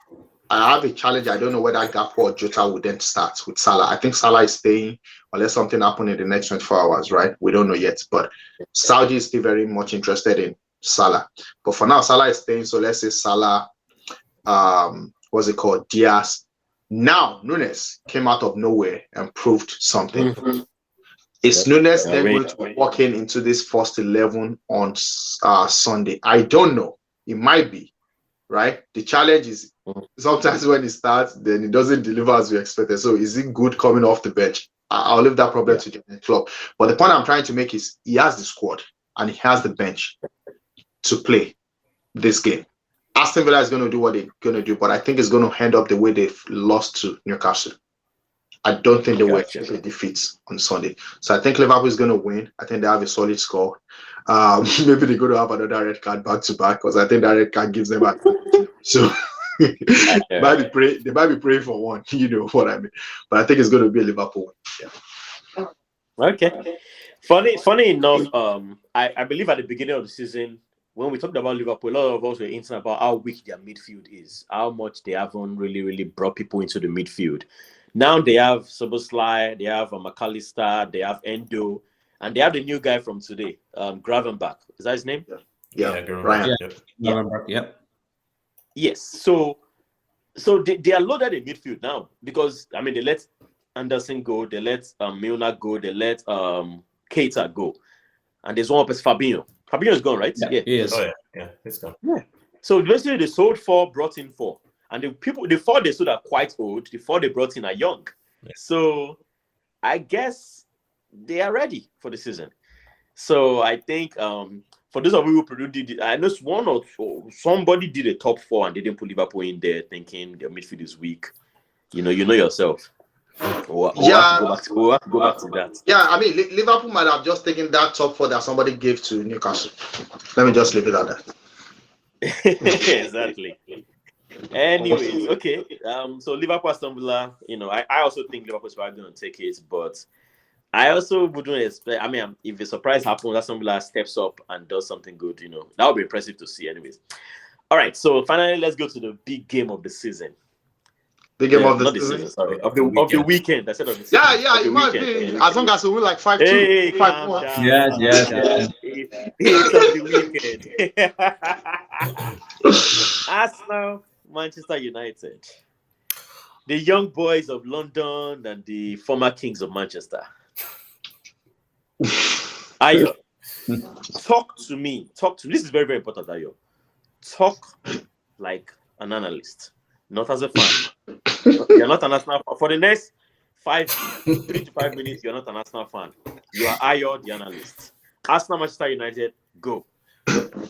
I have a challenge. I don't know whether Gakpo or Jota would then start with Salah. I think Salah is staying unless something happens in the next 24 hours, right? We don't know yet. But Saudi is still very much interested in Salah. But for now, Salah is staying. So let's say Salah, Diaz. Now, Nunes came out of nowhere and proved something. Is Nunes then going to walk into this first 11 on Sunday? I don't know. It might be, right? The challenge is sometimes when he starts, then he doesn't deliver as we expected. So is it good coming off the bench? I'll leave that problem to the club. But the point I'm trying to make is he has the squad and he has the bench to play this game. Aston Villa is going to do what they're going to do, but I think it's going to end up the way they've lost to Newcastle. I don't think they will expect a defeat on Sunday. So I think Liverpool is going to win. I think they have a solid score. Maybe they're going to have another red card back to back because I think that red card gives them a so they might be praying for one, you know what I mean. But I think it's going to be a Liverpool win. Yeah. Okay. Funny enough, I believe at the beginning of the season, when we talked about Liverpool, a lot of us were hinting about how weak their midfield is, how much they haven't really brought people into the midfield. Now they have Szoboszlai, they have McAllister, they have Endo, and they have the new guy from today, Gravenberch. Is that his name? Yeah. Ryan. Yeah. Yes. So they are loaded in midfield now because I mean they let Anderson go, they let Milner go, they let Keita go, and there's one up as Fabinho. Fabinho is gone, right? Yeah. He is. Oh yeah, it's gone. Yeah. So basically they sold 4, brought in 4. And the 4 they sold are quite old. The 4 they brought in are young. Yeah. So I guess they are ready for the season. So I think for those of you who predicted it, I know somebody did a top 4 and they didn't put Liverpool in there thinking their midfield is weak. You know yourself. We'll have to go back to that. Yeah, I mean Liverpool might have just taken that top 4 that somebody gave to Newcastle. Let me just leave it at that. Exactly. Anyways, okay. So Liverpool, Aston Villa, I also think Liverpool's probably going to take it, but I also wouldn't expect. I mean, if a surprise happens, Aston Villa steps up and does something good, that would be impressive to see. Anyways, all right. So finally, let's go to the big game of the season. Big game of the season. Sorry, of the weekend. I said of the season. Yeah. It might be as long as we win like 5-2, 5-1. Yes. It's of the weekend. Arsenal, Manchester United, the young boys of London and the former kings of Manchester. Ayo, talk to me. This is very, very important, Ayo. Talk like an analyst, not as a fan. You're not an Arsenal fan. For the next 3 to 5 minutes, you're not an Arsenal fan. You are Ayo, the analyst. Arsenal, Manchester United, go.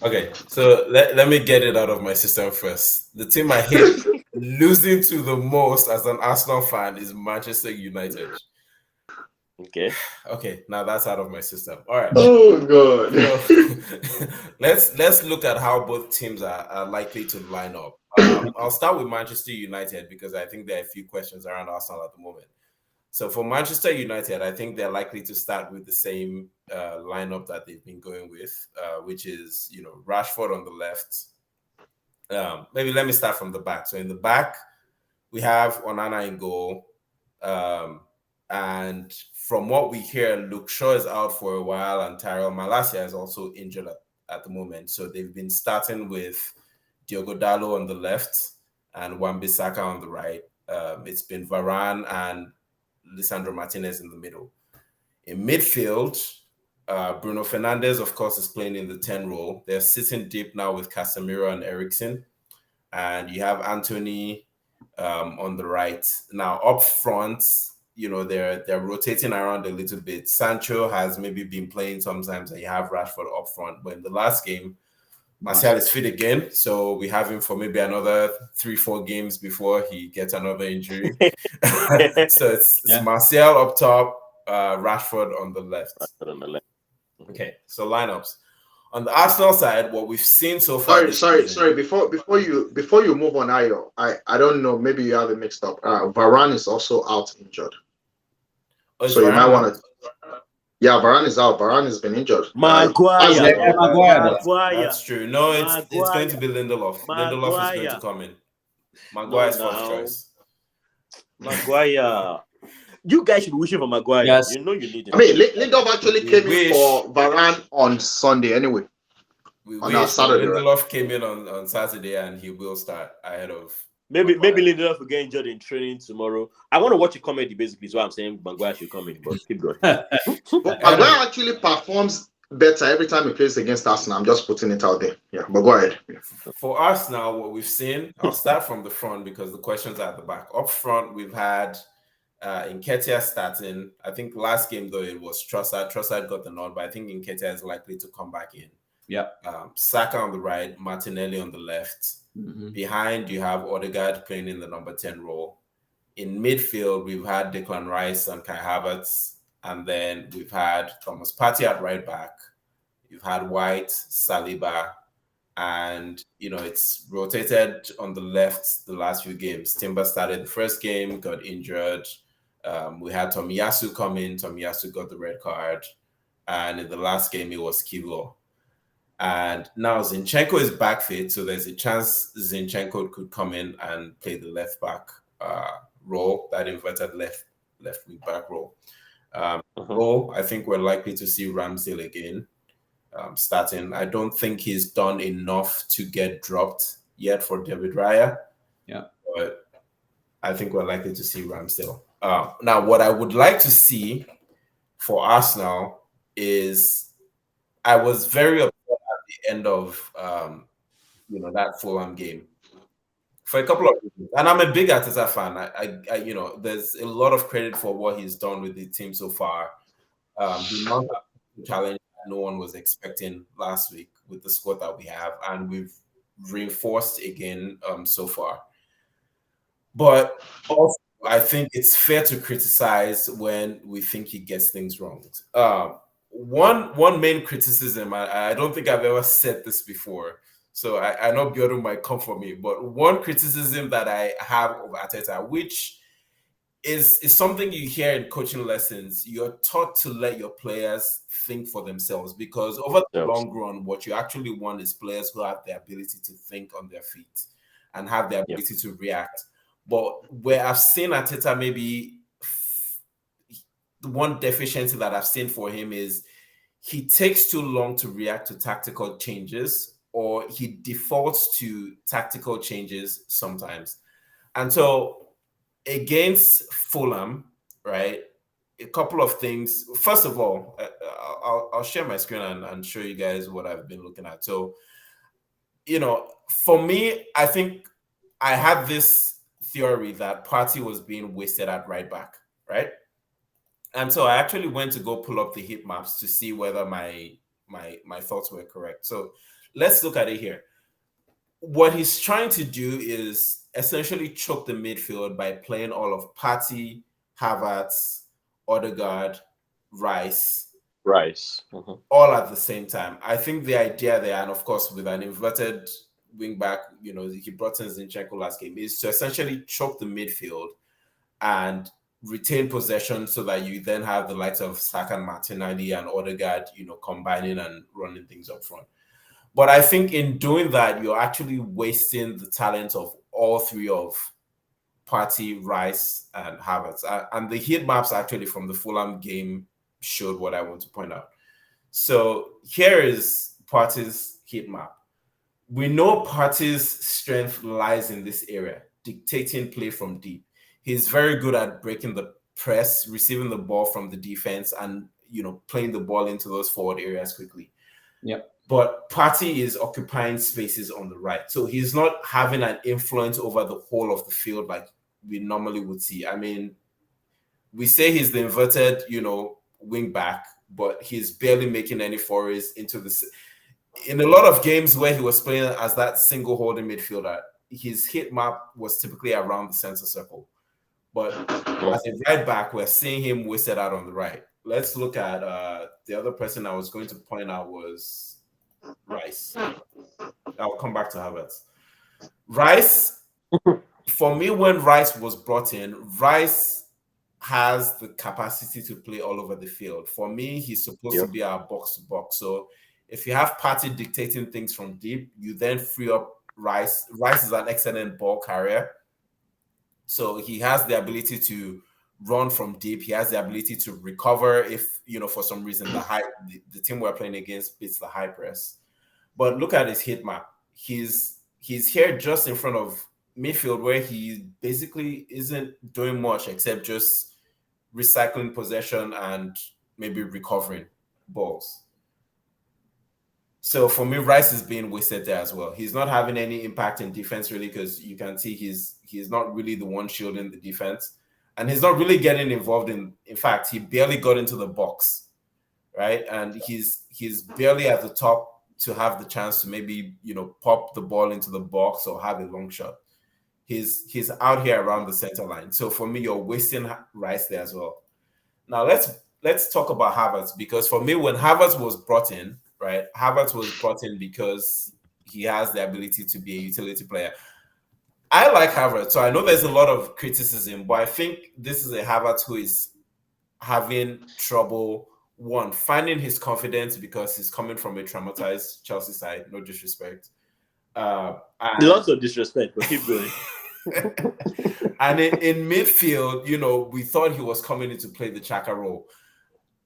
Okay, so let me get it out of my system first. The team I hate losing to the most as an Arsenal fan is Manchester United. Okay, now that's out of my system. All right. Oh god. Let's look at how both teams are likely to line up. I'll start with Manchester United because I think there are a few questions around Arsenal at the moment. So for Manchester United, I think they're likely to start with the same lineup that they've been going with, which is, Rashford on the left. Maybe let me start from the back. So in the back, we have Onana in goal. And from what we hear, Luke Shaw is out for a while, and Tyrell Malacia is also injured at the moment. So they've been starting with Diogo Dalot on the left and Wan-Bissaka on the right. It's been Varane and Lisandro Martinez in the middle. In midfield, Bruno Fernandes, of course, is playing in the 10 role. They're sitting deep now with Casemiro and Eriksen. And you have Anthony on the right. Now, up front, they're rotating around a little bit. Sancho has maybe been playing sometimes, and you have Rashford up front. But in the last game, Martial is fit again, so we have him for maybe another 3-4 games before he gets another injury. So it's Martial up top, Rashford on the left. Okay, so lineups. On the Arsenal side, what we've seen so far. Sorry. Before you move on, Ayo, I don't know. Maybe you have it mixed up. Varane is also out injured. So you might want to. Yeah, Varane is out. Varane has been injured. Maguire. That's true. No, it's going to be Lindelof. Lindelof is going to come in. Maguire's first choice. Maguire. You guys should be wishing for Maguire. Yes. You know you need him. I mean, Lindelof actually came in for Varane on Sunday anyway. Saturday. Lindelof came in on Saturday, and he will start ahead of. Maybe Lindelof will get injured in training tomorrow. I want to watch a comedy, basically, is why I'm saying Maguire should come in, but keep going. Maguire actually performs better every time he plays against Arsenal. I'm just putting it out there. Yeah, but go ahead. For us now, what we've seen, I'll start from the front because the questions are at the back. Up front, we've had Nketiah starting. I think last game, though, it was Trossard. Trossard got the nod, but I think Nketiah is likely to come back in. Yeah. Saka on the right, Martinelli on the left. Mm-hmm. Behind, you have Odegaard playing in the number 10 role. In midfield, we've had Declan Rice and Kai Havertz. And then we've had Thomas Partey at right back. You've had White, Saliba. And, it's rotated on the left the last few games. Timber started the first game, got injured. We had Tomiyasu come in. Tomiyasu got the red card. And in the last game, it was Kilo. And now Zinchenko is back fit, so there's a chance Zinchenko could come in and play the left back role, that inverted left wing back role. I think we're likely to see Ramsdale again starting. I don't think he's done enough to get dropped yet for David Raya. Yeah, but I think we're likely to see Ramsdale. Now, what I would like to see for Arsenal is, I was very upset at the end of that Fulham game for a couple of reasons. And I'm a big Arteta fan. I there's a lot of credit for what he's done with the team so far. He mounted a challenge that no one was expecting last week with the squad that we have, and we've reinforced again so far. But also, I think it's fair to criticize when we think he gets things wrong. One main criticism, I don't think I've ever said this before, so I know Bjorn might come for me, but one criticism that I have of Arteta, which is something you hear in coaching lessons, you're taught to let your players think for themselves, because over the long run, what you actually want is players who have the ability to think on their feet and have the ability to react. But where I've seen Arteta, maybe the one deficiency that I've seen for him is he takes too long to react to tactical changes, or he defaults to tactical changes sometimes. And so against Fulham, right, a couple of things. First of all, I'll share my screen and show you guys what I've been looking at. So, for me, I think I had this theory that Partey was being wasted at right back, right? And so I actually went to go pull up the heat maps to see whether my thoughts were correct. So let's look at it here. What he's trying to do is essentially choke the midfield by playing all of Partey, Havertz, Odegaard, Rice, all at the same time. I think the idea there, and of course with an inverted wing back, he brought in Zinchenko last game, is to essentially choke the midfield and retain possession so that you then have the likes of Saka and Martinelli and Odegaard, combining and running things up front. But I think in doing that, you're actually wasting the talent of all three of Partey, Rice, and Havertz. And the heat maps actually from the Fulham game showed what I want to point out. So here is Partey's heat map. We know Partey's strength lies in this area, dictating play from deep. He's very good at breaking the press, receiving the ball from the defense, and playing the ball into those forward areas quickly. Yep. But Partey is occupying spaces on the right. So he's not having an influence over the whole of the field like we normally would see. I mean, we say he's the inverted, wing back, but he's barely making any forays into the... In a lot of games where he was playing as that single holding midfielder, his hit map was typically around the center circle. But as a right back, we're seeing him wasted out on the right. Let's look at the other person I was going to point out was Rice. I'll come back to Havertz. Rice, for me, when Rice was brought in, Rice has the capacity to play all over the field. For me, he's supposed to be our box-to-box. So if you have Partey dictating things from deep, you then free up Rice. Rice is an excellent ball carrier. So he has the ability to run from deep. He has the ability to recover if, for some reason, the team we're playing against beats the high press. But look at his hit map. He's here just in front of midfield where he basically isn't doing much except just recycling possession and maybe recovering balls. So for me, Rice is being wasted there as well. He's not having any impact in defense really because you can see he's not really the one shielding the defense. And he's not really getting involved in fact, he barely got into the box, right? And he's barely at the top to have the chance to maybe, pop the ball into the box or have a long shot. He's out here around the center line. So for me, you're wasting Rice there as well. Now let's talk about Havertz, because for me, when Havertz was brought in, right? Havertz was brought in because he has the ability to be a utility player. I like Havertz, so I know there's a lot of criticism, but I think this is a Havertz who is having trouble, one, finding his confidence because he's coming from a traumatized Chelsea side, no disrespect. Lots of disrespect, but keep going. And in midfield, we thought he was coming in to play the Xhaka role.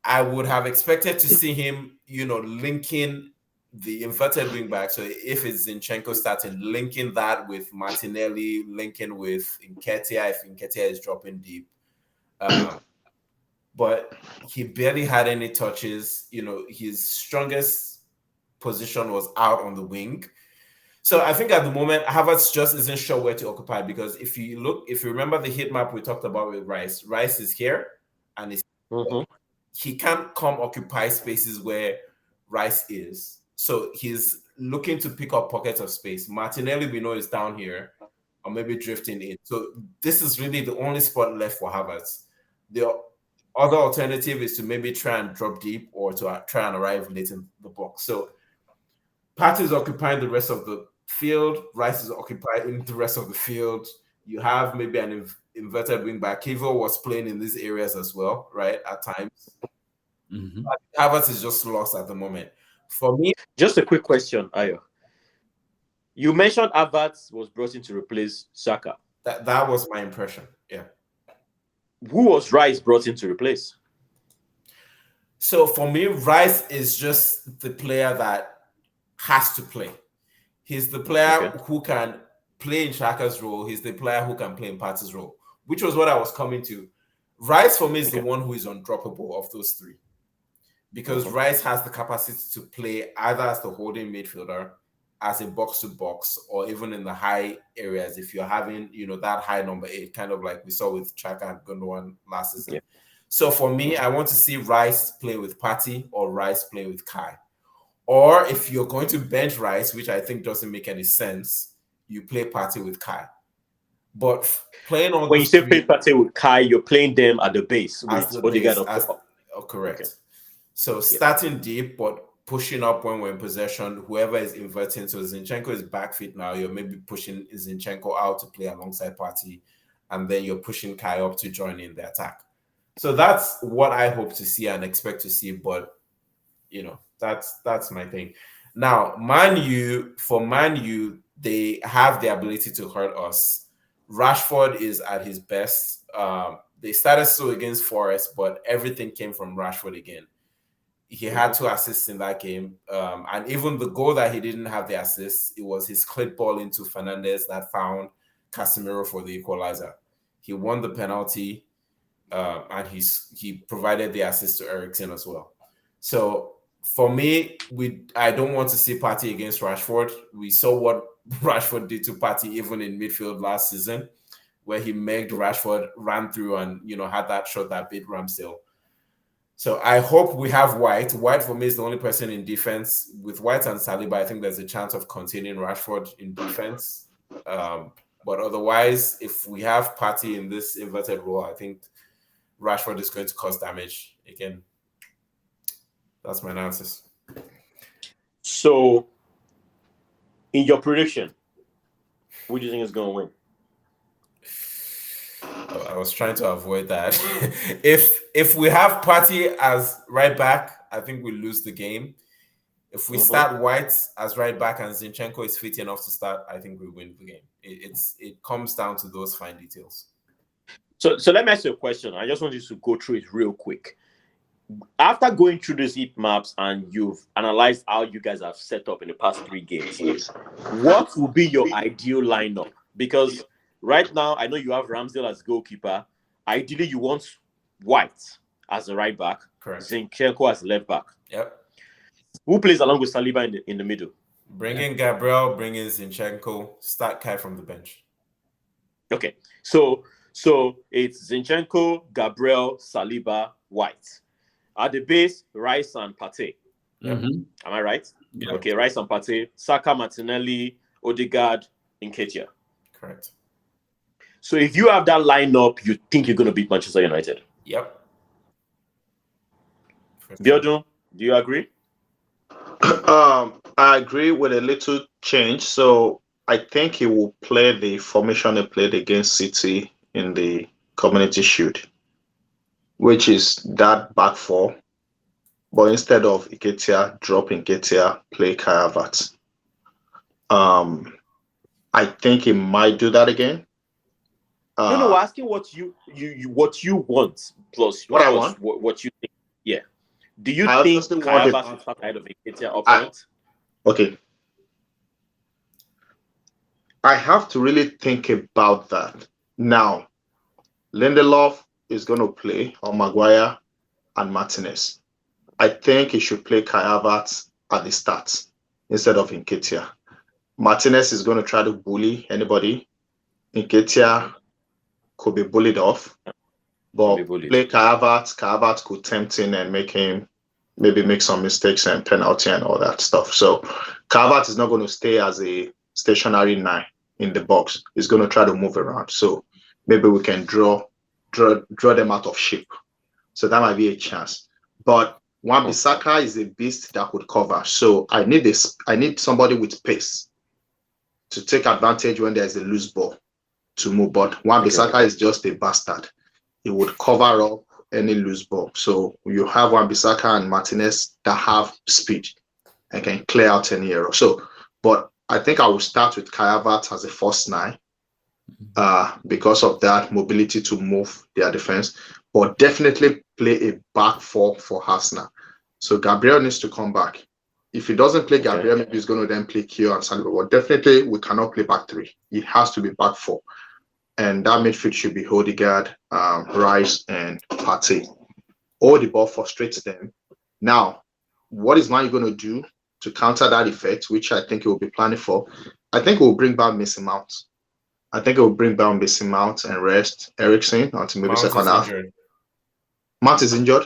I would have expected to see him, linking the inverted wing back. So if it's Zinchenko starting, linking that with Martinelli, linking with Nketiah if Nketiah is dropping deep. But he barely had any touches. His strongest position was out on the wing. So I think at the moment, Havertz just isn't sure where to occupy, because if you remember the heat map we talked about with Rice is here and he can't come occupy spaces where Rice is. So he's looking to pick up pockets of space. Martinelli, we know, is down here or maybe drifting in. So this is really the only spot left for Havertz. The other alternative is to maybe try and drop deep or to try and arrive late in the box. So Partey is occupying the rest of the field. Rice is occupying the rest of the field. You have maybe an inverted wing back. Kivo was playing in these areas as well, right, at times. Mm-hmm. Havertz is just lost at the moment. For me, just a quick question, Ayo. You mentioned Havertz was brought in to replace Saka. That was my impression. Yeah. Who was Rice brought in to replace? So for me, Rice is just the player that has to play. He's the player who can play in Xhaka's role. He's the player who can play in Partey's role, which was what I was coming to. Rice for me is the one who is undroppable of those three, because Rice has the capacity to play either as the holding midfielder, as a box-to-box, or even in the high areas if you're having, that high number 8, kind of like we saw with Xhaka and Gundogan last season. Yeah. So for me, I want to see Rice play with Partey or Rice play with Kai. Or if you're going to bench Rice, which I think doesn't make any sense, you play Partey with Kai. But playing on when you say play Partey with Kai, you're playing them at the base. Correct. Okay. So starting deep, but pushing up when we're in possession, whoever is inverting. So Zinchenko is back fit now. You're maybe pushing Zinchenko out to play alongside Partey. and then you're pushing Kai up to join in the attack. So that's what I hope to see and expect to see. But that's my thing. Now, Man U, they have the ability to hurt us. Rashford is at his best. They started slow against Forest, but everything came from Rashford again. He had 2 assists in that game. And even the goal that he didn't have the assist, it was his clip ball into Fernandes that found Casemiro for the equalizer. He won the penalty, and he provided the assist to Eriksen as well. So for me, I don't want to see Partey against Rashford. We saw what Rashford did to Partey even in midfield last season, where he made Rashford ran through and had that shot that beat Ramsdale. So I hope we have White. White for me is the only person in defense. With White and Saliba, I think there's a chance of containing Rashford in defense. But otherwise, if we have Partey in this inverted role, I think Rashford is going to cause damage again. That's my analysis. So, in your prediction, who do you think is going to win? I was trying to avoid that. If we have Partey as right back, I think we lose the game. If we start White as right back and Zinchenko is fit enough to start, I think we win the game. It comes down to those fine details. So let me ask you a question. I just want you to go through it real quick. After going through these heat maps and you've analyzed how you guys have set up in the past 3 games, what will be your ideal lineup? Because right now, I know you have Ramsdale as goalkeeper. Ideally, you want White as a right back, correct? Zinchenko as left back. Yep. Who plays along with Saliba in the middle? Bring in Gabriel, bring in Zinchenko, start Kai from the bench. Okay, so it's Zinchenko, Gabriel, Saliba, White. At the base, Rice and Partey. Mm-hmm. Am I right? Yeah. Okay, Rice and Partey, Saka, Martinelli, Odegaard, Nketiah. Correct. So if you have that lineup, you think you're going to beat Manchester United? Yep. Biodun, do you agree? I agree with a little change. So I think he will play the formation he played against City in the Community Shield, which is that back 4. But instead of Nketiah, drop Nketiah, play Kai Havertz. I think he might do that again. No, we're asking what you want plus what I want. What you think? Yeah. Do you I think Kai Havertz will start ahead of Nketiah up front? Okay. I have to really think about that. Now, Lindelof is going to play on Maguire and Martinez. I think he should play Kai Havertz at the start instead of Nketiah. Martinez is going to try to bully anybody. Nketiah could be bullied off, but play Kai Havertz. Kai Havertz could tempt him and make some mistakes and penalty and all that stuff. So Kai Havertz is not going to stay as a stationary 9 in the box. He's going to try to move around. So maybe we can draw them out of shape. So that might be a chance. But Wan-Bissaka is a beast that could cover. So I need somebody with pace to take advantage when there's a loose ball to move. But Wan-Bissaka is just a bastard. He would cover up any loose ball. So you have Wan-Bissaka and Martinez that have speed and can clear out any error. So, but I think I will start with Kai Havertz as a first 9 because of that mobility to move their defense. But definitely play a back 4 for Arsenal. So Gabriel needs to come back. If he doesn't play Gabriel, maybe he's going to then play Kyo and Saliba. But definitely, we cannot play back 3. It has to be back 4. And that midfield should be Odegaard, Rice, and Partey. All the ball frustrates them. Now, what is Man U going to do to counter that effect, which I think he will be planning for? I think we'll bring back Mason Mount. I think it will bring down Mason Mount and rest Eriksen until maybe second half. Mount is injured?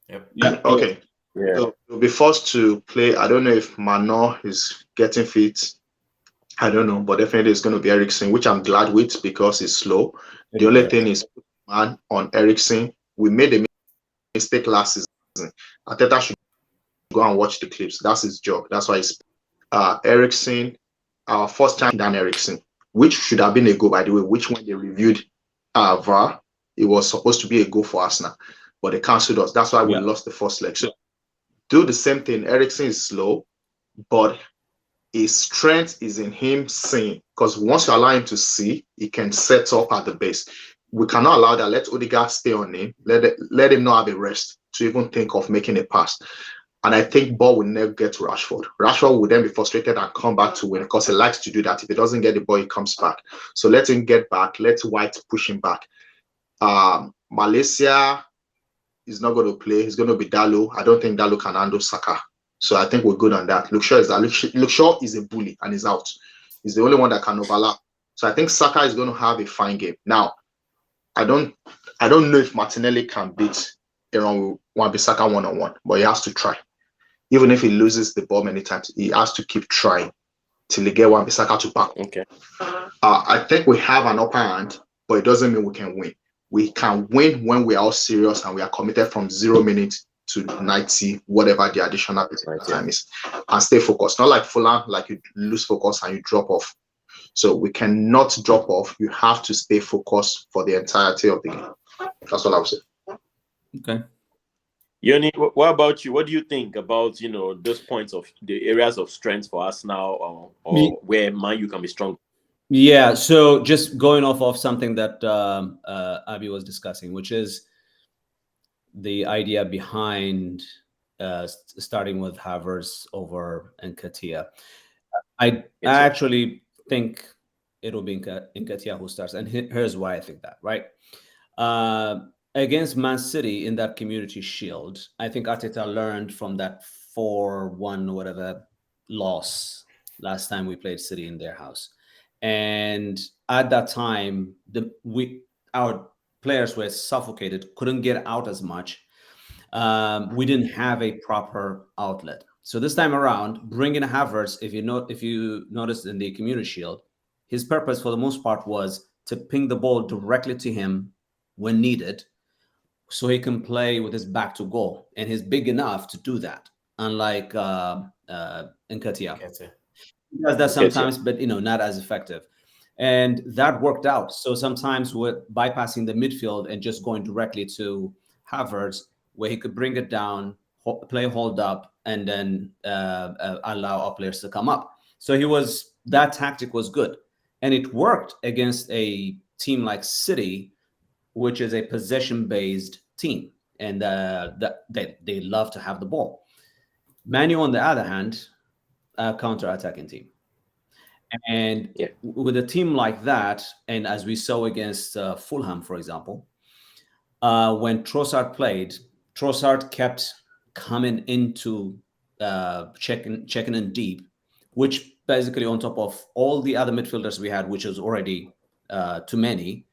Yep. Yeah. Okay. Yeah. So we'll be forced to play. I don't know if Mano is getting fit. I don't know, but definitely it's going to be Eriksen, which I'm glad with because he's slow. The only thing is man on Eriksen. We made a mistake last season. Arteta should go and watch the clips. That's his job. That's why it's Eriksen, our first time Dan Eriksen. which should have been a goal, by the way, which when they reviewed VAR, it was supposed to be a goal for Arsenal, but they cancelled us. That's why we lost the first leg. So do the same thing. Eriksen is slow, but his strength is in him seeing, because once you allow him to see, he can set up at the base. We cannot allow that. Let Odegaard stay on him. Let him not have a rest to even think of making a pass. And I think ball will never get to Rashford. Rashford will then be frustrated and come back to win, because he likes to do that. If he doesn't get the ball, he comes back. So let him get back. Let White push him back. Malaysia is not going to play. It's going to be Dalo. I don't think Dalo can handle Saka. So I think we're good on that. Luke Shaw is a bully and is out. He's the only one that can overlap. So I think Saka is going to have a fine game. Now, I don't know if Martinelli can beat Aaron Wan-Bissaka one-on-one, but he has to try. Even if he loses the ball many times, he has to keep trying till he get Wan-Bissaka to back. Okay. I think we have an upper hand, but it doesn't mean we can win. We can win when we are all serious and we are committed from 0 minutes to 90, whatever the additional time is, and stay focused. Not like Fulham, like you lose focus and you drop off. So we cannot drop off. You have to stay focused for the entirety of the game. That's what I would say. Okay. Yoni, what about you? What do you think about, those points of the areas of strength for us now, or where Man U can be strong? Yeah, so just going off of something that Abi was discussing, which is the idea behind starting with Havertz over Nketiah. I actually think it'll be Nketiah who starts, and here's why I think that, right? Against Man City in that Community Shield, I think Arteta learned from that 4-1 whatever loss last time we played City in their house. And at that time, our players were suffocated, couldn't get out as much. We didn't have a proper outlet. So this time around, bringing Havertz, if you noticed in the Community Shield, his purpose for the most part was to ping the ball directly to him when needed, so he can play with his back to goal. And he's big enough to do that, unlike Nketiah. He does that sometimes, but not as effective. And that worked out. So sometimes we're bypassing the midfield and just going directly to Havertz, where he could bring it down, play hold up, and then allow our players to come up. So that tactic was good. And it worked against a team like City, which is a possession-based team. And they love to have the ball. Man U, on the other hand, counter-attacking team. And with a team like that, and as we saw against Fulham, for example, when Trossard played, Trossard kept coming into checking in deep, which basically on top of all the other midfielders we had, which was already too many,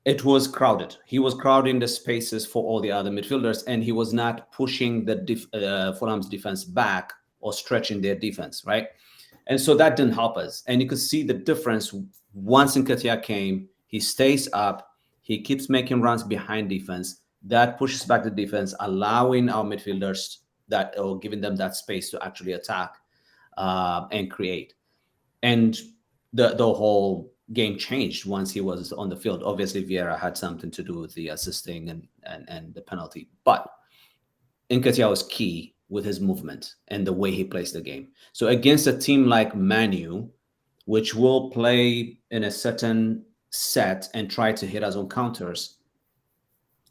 it was crowded. He was crowding the spaces for all the other midfielders, and he was not pushing the Fulham's defense back or stretching their defense, right? And so that didn't help us. And you could see the difference once Nketiah came. He stays up. He keeps making runs behind defense. That pushes back the defense, allowing our midfielders or giving them that space to actually attack and create. And the whole game changed once he was on the field. Obviously, Vieira had something to do with the assisting and the penalty. But Nketiah was key with his movement and the way he plays the game. So against a team like Man U, which will play in a certain set and try to hit us on counters,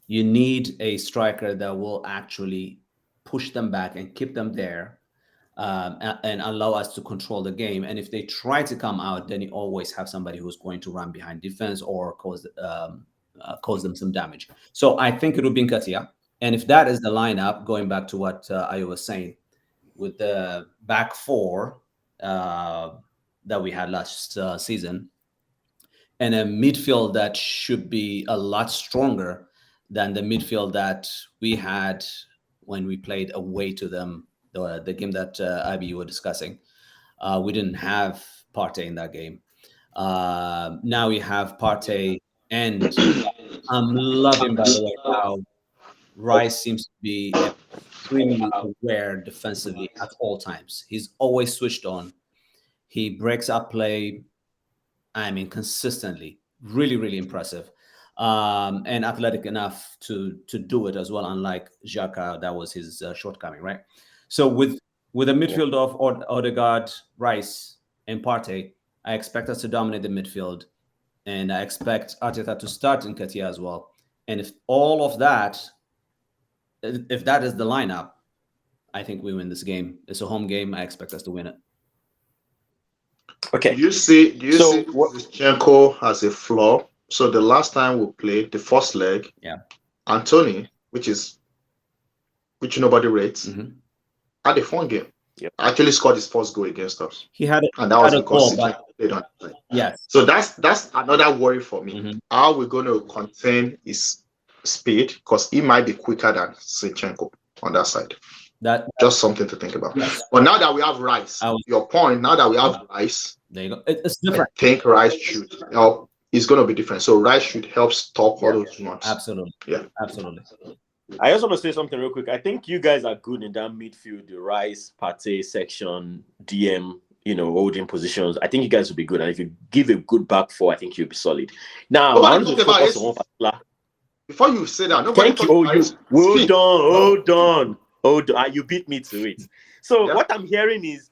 you need a striker that will actually push them back and keep them there and allow us to control the game. And if they try to come out, then you always have somebody who's going to run behind defense or cause them some damage. So I think it will be Nketiah. And if that is the lineup, going back to what I was saying, with the back four that we had last season, and a midfield that should be a lot stronger than the midfield that we had when we played away to them, the game that Abi, you were discussing. We didn't have Partey in that game. Now we have Partey, and I'm loving, by the way, how Rice seems to be extremely aware defensively at all times. He's always switched on. He breaks up play I mean, consistently, really, really impressive, and athletic enough to do it as well. Unlike Xhaka, that was his shortcoming, right? So with a midfield of Odegaard, Rice, and Partey, I expect us to dominate the midfield, and I expect Arteta to start in Nketiah as well. And if all of that, if that is the lineup, I think we win this game. It's a home game. I expect us to win it. Okay. Do you see Zinchenko as a flaw? So the last time we played, the first leg, Anthony, which nobody rates, had a fun game. Yep. Actually scored his first goal against us. He had and that was a because goal, Zinchenko played on the play. Yes. So that's another worry for me. How are we going to contain his speed? Because he might be quicker than Zinchenko on that side. That just something to think about. Yes. But now that we have Rice, your point. Now that we have Rice, there you go. It's different. I think Rice should help. It's going to be different. So Rice should help stop all those runs. Absolutely. Yeah. Absolutely. I also want to say something real quick. I think you guys are good in that midfield, the Rice, Partey section, DM, holding positions. I think you guys will be good. And if you give a good back four, I think you'll be solid. Now, I want to focus on one particular. Before you say that, nobody thank you. Hold on. You beat me to it. So what I'm hearing is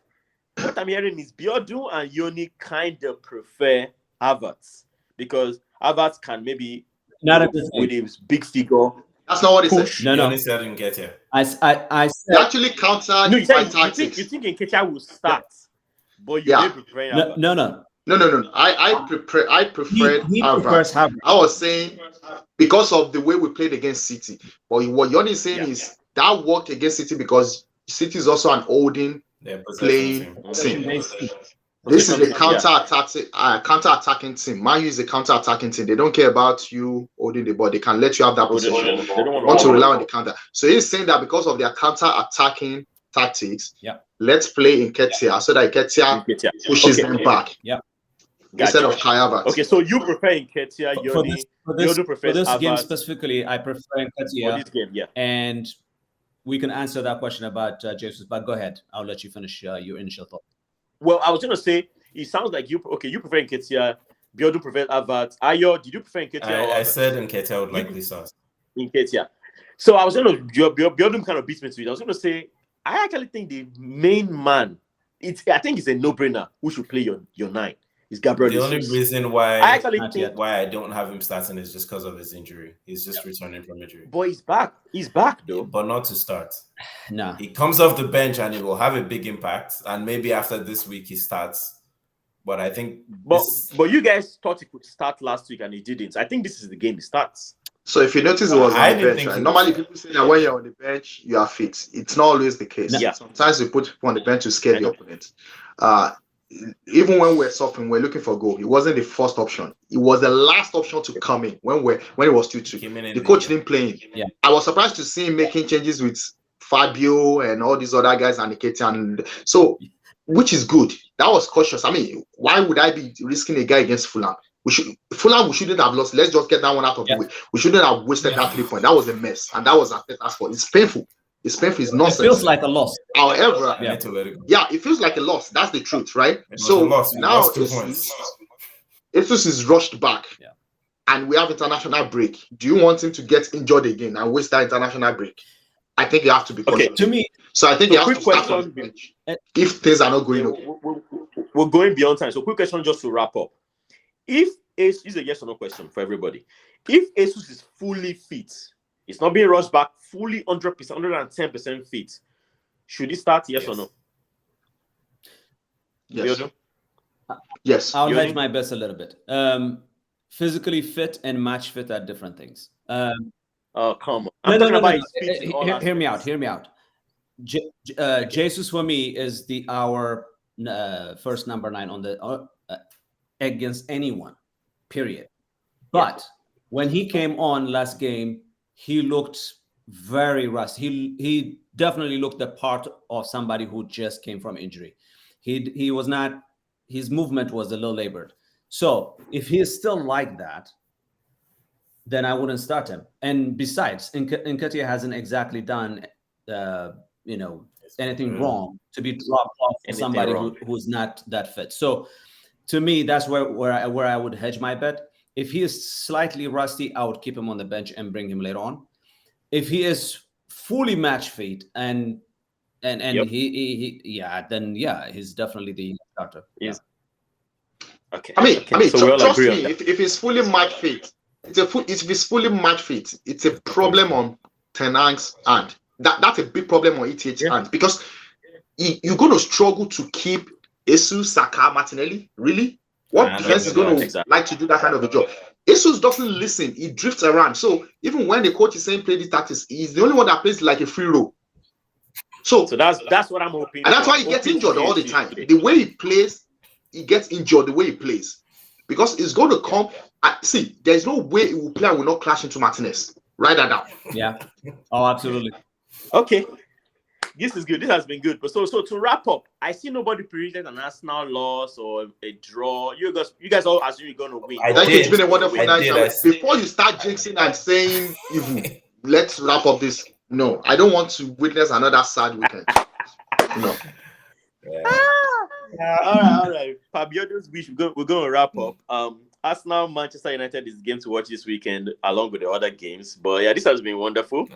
Biodun and Yoni kind of prefer Havertz because Havertz can maybe with his big figure. That's not what he said. No. Yoni said Nketiah. I said actually counter. No, you think Nketiah will start, but you may prefer Havertz. No. I preferred Havertz. I was saying because of the way we played against City. But what Yoni is saying is that worked against City because City is also an holding playing team. This is a counter-attacking team. Man U is a counter-attacking team. They don't care about you holding the ball. They can let you have that position. They don't want to rely on the counter. So he's saying that because of their counter-attacking tactics, let's play in Nketiah so that Nketiah pushes them back. Instead of Kai Havertz. Okay, so you prefer Nketiah, Yoni. For this game specifically, I prefer Nketiah. For this game, and we can answer that question about Jesus, but go ahead. I'll let you finish your initial thought. Well, I was going to say, it sounds like you prefer Nketiah. Biodun prefers Havertz. Ayo, did you prefer Nketiah? I said Nketiah would likely start. Nketiah. So I was going to, Biodun kind of beats me to it. I was going to say, I actually think the main man, I think it's a no-brainer who should play your 9. Is Gabriel. The only reason why I don't have him starting is just because of his injury. He's just returning from injury. But he's back. He's back though. But not to start. No. He comes off the bench and it will have a big impact. And maybe after this week he starts. But I think But you guys thought he could start last week and he didn't. I think this is the game he starts. So if you notice it was on the bench, right? Normally people say that when you're on the bench, you are fit. It's not always the case. Yeah. Sometimes you put people on the bench to scare the opponent. Even when we're suffering, we're looking for a goal. It wasn't the first option. It was the last option to come in when it was 2-2. The coach didn't play him. Yeah. I was surprised to see him making changes with Fabio and all these other guys and Nketiah, and so which is good. That was cautious. I mean, why would I be risking a guy against Fulham? We shouldn't have lost. Let's just get that one out of the way. We shouldn't have wasted that 3 points. That was a mess, and that was Arteta's fault. It's painful. It's painful. It's nonsense. It feels like a loss. However, it feels like a loss. That's the truth, right? So now Jesus is rushed back, and we have international break. Do you want him to get injured again and waste that international break? I think you have to be cautious. To me, so I think you have to start on the bench if things are not going okay. We're going beyond time. So quick question just to wrap up. If this is a yes or no question for everybody. If Jesus is fully fit, it's not being rushed back, fully 100%, 110% fit, should he start, yes or no? Yes. Yes. I'll hedge my bets a little bit. Physically fit and match fit are different things. Oh, come on. I'm talking about his speed. Hear me out. Jesus for me is our first number 9 on the against anyone, period. But when he came on last game, he looked very rusty. He definitely looked the part of somebody who just came from injury. He was not. His movement was a little labored. So if he is still like that, then I wouldn't start him. And besides, Nketiah hasn't exactly done anything wrong to be dropped off for somebody who's not that fit. So to me, that's where I would hedge my bet. If he is slightly rusty, I would keep him on the bench and bring him later on. If he is fully match fit and Yep. then he's definitely the starter. Yeah. Okay. I mean, so we'll trust agree me, on that. if it's fully match fit, if it's fully match fit, it's a problem on Ten Hag's hand. That's a big problem on ETH's hand, because you're going to struggle to keep Jesus, Saka, Martinelli. Really? What defense is going to like to do that kind of a job? Jesus doesn't listen. He drifts around. So even when the coach is saying play the tactics, he's the only one that plays like a free role. So that's what I'm hoping. And that's why he gets injured all the time. The way he plays, he gets injured the way he plays. Because it's going to come. See, there's no way he will play and will not clash into Martinez. Write that down. Yeah. Oh, absolutely. Okay. This is good. This has been good. But so to wrap up, I see nobody predicted an Arsenal loss or a draw. You guys all assume you're going to win. I think it's been a wonderful night. Before you start jinxing and saying evil, let's wrap up this. No, I don't want to witness another sad weekend. No. All right. Fabio's wish. We're going to wrap up. Arsenal, Manchester United is a game to watch this weekend along with the other games. But yeah, this has been wonderful.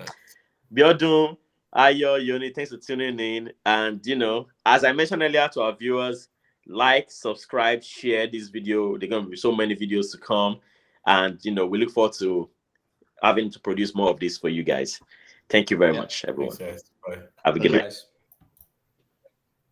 Biodun, Ayo, Yoni, thanks for tuning in. And as I mentioned earlier to our viewers, like, subscribe, share this video. There are going to be so many videos to come. And we look forward to having to produce more of this for you guys. Thank you very much, everyone. Thanks, guys. Bye. Have a good night.